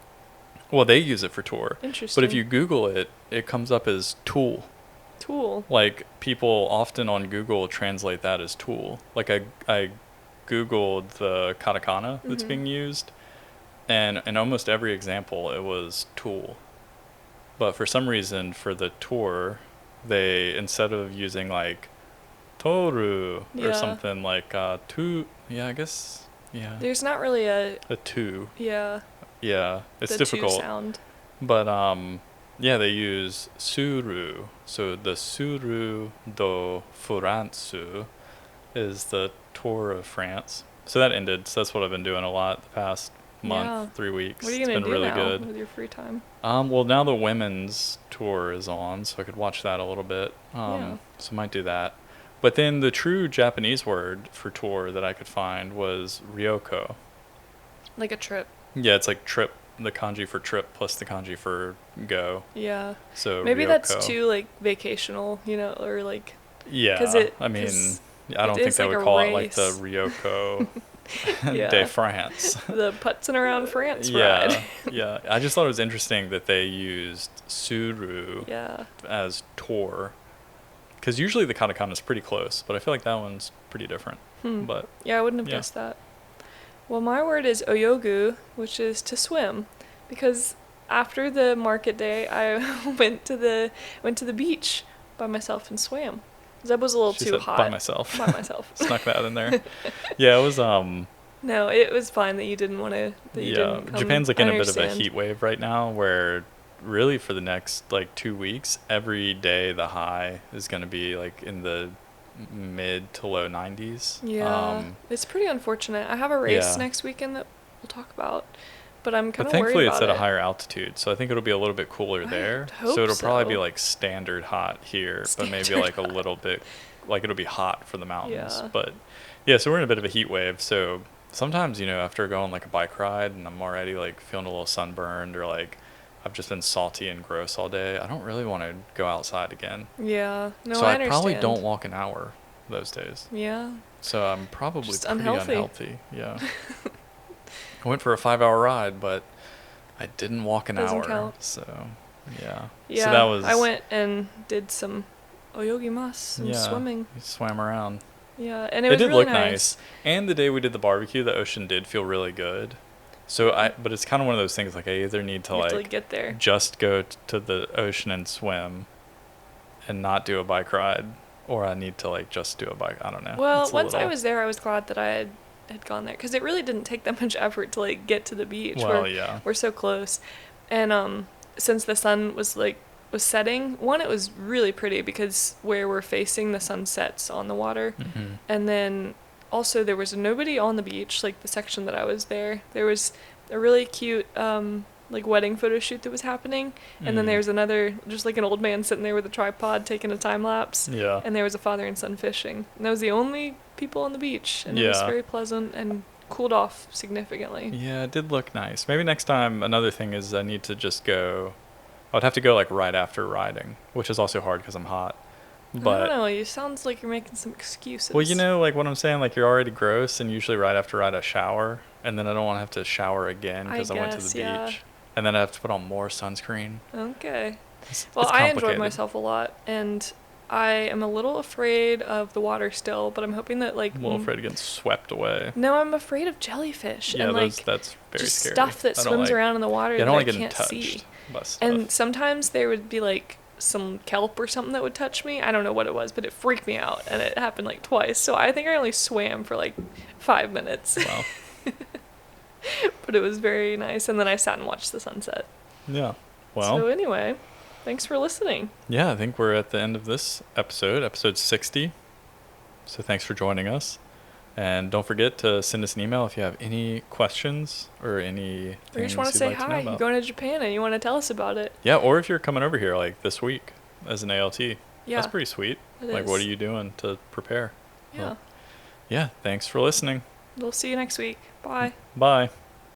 [SPEAKER 1] Well, they use it for tour.
[SPEAKER 2] Interesting.
[SPEAKER 1] But if you Google it, it comes up as tool.
[SPEAKER 2] Tool.
[SPEAKER 1] Like, people often on Google translate that as tool. Like, I Googled the katakana that's being used, and in almost every example, it was tool. But for some reason, for the tour, they, instead of using, like, toru or something like, yeah, I guess, yeah.
[SPEAKER 2] There's not really a
[SPEAKER 1] two.
[SPEAKER 2] Yeah.
[SPEAKER 1] Yeah, it's
[SPEAKER 2] the
[SPEAKER 1] difficult.
[SPEAKER 2] two sound.
[SPEAKER 1] But, yeah, they use suru. So the suru do Furansu is the tour of France. So that ended. So that's what I've been doing a lot the past month, 3 weeks.
[SPEAKER 2] What are you going to do
[SPEAKER 1] really
[SPEAKER 2] now
[SPEAKER 1] good.
[SPEAKER 2] with your free time?
[SPEAKER 1] Well, now the women's tour is on, so I could watch that a little bit. So I might do that. But then the true Japanese word for tour that I could find was ryoko.
[SPEAKER 2] Like a trip.
[SPEAKER 1] Yeah, it's like trip, the kanji for trip plus the kanji for go.
[SPEAKER 2] Yeah.
[SPEAKER 1] So
[SPEAKER 2] maybe
[SPEAKER 1] ryoko.
[SPEAKER 2] That's too, like, vacational, you know, or like...
[SPEAKER 1] Yeah, I mean, I don't think they would call it like the Ryoko de France.
[SPEAKER 2] The putzing around France ride.
[SPEAKER 1] Yeah. I just thought it was interesting that they used suru as tour. Because usually the katakana is pretty close, but I feel like that one's pretty different. But
[SPEAKER 2] yeah, I wouldn't have guessed that. Well, my word is oyogu, which is to swim, because after the market day, I went to the beach by myself and swam. That was a little too hot.
[SPEAKER 1] By myself. Snuck that in there. Yeah, it was
[SPEAKER 2] No, it was fine that you didn't want to.
[SPEAKER 1] Japan's like in a bit of a heat wave right now, where really for the next like 2 weeks, every day the high is going to be like in the mid to low 90s.
[SPEAKER 2] Yeah, it's pretty unfortunate. I have a race next weekend that we'll talk about, but I'm kind of worried about it.
[SPEAKER 1] But thankfully it's at a higher altitude, so I think it'll be a little bit cooler there. So it'll probably be like standard hot here, but maybe like a little bit, like it'll be hot for the mountains.
[SPEAKER 2] Yeah.
[SPEAKER 1] But yeah, so we're in a bit of a heat wave. So sometimes, you know, after going like a bike ride and I'm already like feeling a little sunburned, or like I've just been salty and gross all day, I don't really want to go outside again.
[SPEAKER 2] Yeah, no,
[SPEAKER 1] so
[SPEAKER 2] I understand.
[SPEAKER 1] probably don't walk an hour those days.
[SPEAKER 2] Yeah.
[SPEAKER 1] So I'm probably
[SPEAKER 2] just
[SPEAKER 1] pretty unhealthy. Yeah. I went for a 5-hour ride, but I didn't walk an hour.
[SPEAKER 2] Count.
[SPEAKER 1] So, yeah.
[SPEAKER 2] Yeah,
[SPEAKER 1] so that was...
[SPEAKER 2] I went and did some oyogimasu and swimming.
[SPEAKER 1] You swam around.
[SPEAKER 2] Yeah, and it was
[SPEAKER 1] did
[SPEAKER 2] really
[SPEAKER 1] look nice. And the day we did the barbecue, the ocean did feel really good. So but it's kind of one of those things, like I either need to like
[SPEAKER 2] get there,
[SPEAKER 1] just go to the ocean and swim and not do a bike ride, or I need to like just do a bike. I don't know.
[SPEAKER 2] Well, once I was there, I was glad that I had gone there, because it really didn't take that much effort to like get to the beach.
[SPEAKER 1] Well,
[SPEAKER 2] we're so close, and since the sun was setting, it was really pretty because where we're facing, the sun sets on the water, and then also there was nobody on the beach, like the section that I was there was a really cute like wedding photo shoot that was happening, and then there was another, just like an old man sitting there with a tripod taking a time lapse, and there was a father and son fishing, and that was the only people on the beach, and it was very pleasant and cooled off significantly. Yeah,
[SPEAKER 1] it did look nice. Maybe next time, another thing is I need to just go, I would have to go like right after riding, which is also hard because I'm hot. But
[SPEAKER 2] I don't know, you sounds like you're making some excuses.
[SPEAKER 1] Well, you know, like what I'm saying, like you're already gross, and usually right after ride I shower, and then I don't want to have to shower again because I went to the beach. And then I have to put on more sunscreen.
[SPEAKER 2] Okay. Well, I enjoyed myself a lot, and I am a little afraid of the water still, but I'm hoping that like...
[SPEAKER 1] A little afraid of getting swept away.
[SPEAKER 2] No, I'm afraid of jellyfish.
[SPEAKER 1] Yeah,
[SPEAKER 2] and, like,
[SPEAKER 1] that's very
[SPEAKER 2] just
[SPEAKER 1] scary.
[SPEAKER 2] Stuff that swims around in the water that I can't see. And sometimes there would be like some kelp or something that would touch me. I don't know what it was, but it freaked me out, and it happened like twice. So I think I only swam for like 5 minutes.
[SPEAKER 1] Wow.
[SPEAKER 2] But it was very nice, and then I sat and watched the sunset.
[SPEAKER 1] Yeah. Well.
[SPEAKER 2] So anyway, thanks for listening.
[SPEAKER 1] Yeah, I think we're at the end of this episode 60. So thanks for joining us. And don't forget to send us an email if you have any questions or any things
[SPEAKER 2] or you just want to say hi. You're going to Japan and you want to tell us about it.
[SPEAKER 1] Yeah, or if you're coming over here like this week as an ALT. Yeah. That's pretty sweet.
[SPEAKER 2] It
[SPEAKER 1] what are you doing to prepare?
[SPEAKER 2] Yeah.
[SPEAKER 1] Yeah, thanks for listening.
[SPEAKER 2] We'll see you next week. Bye.
[SPEAKER 1] Bye.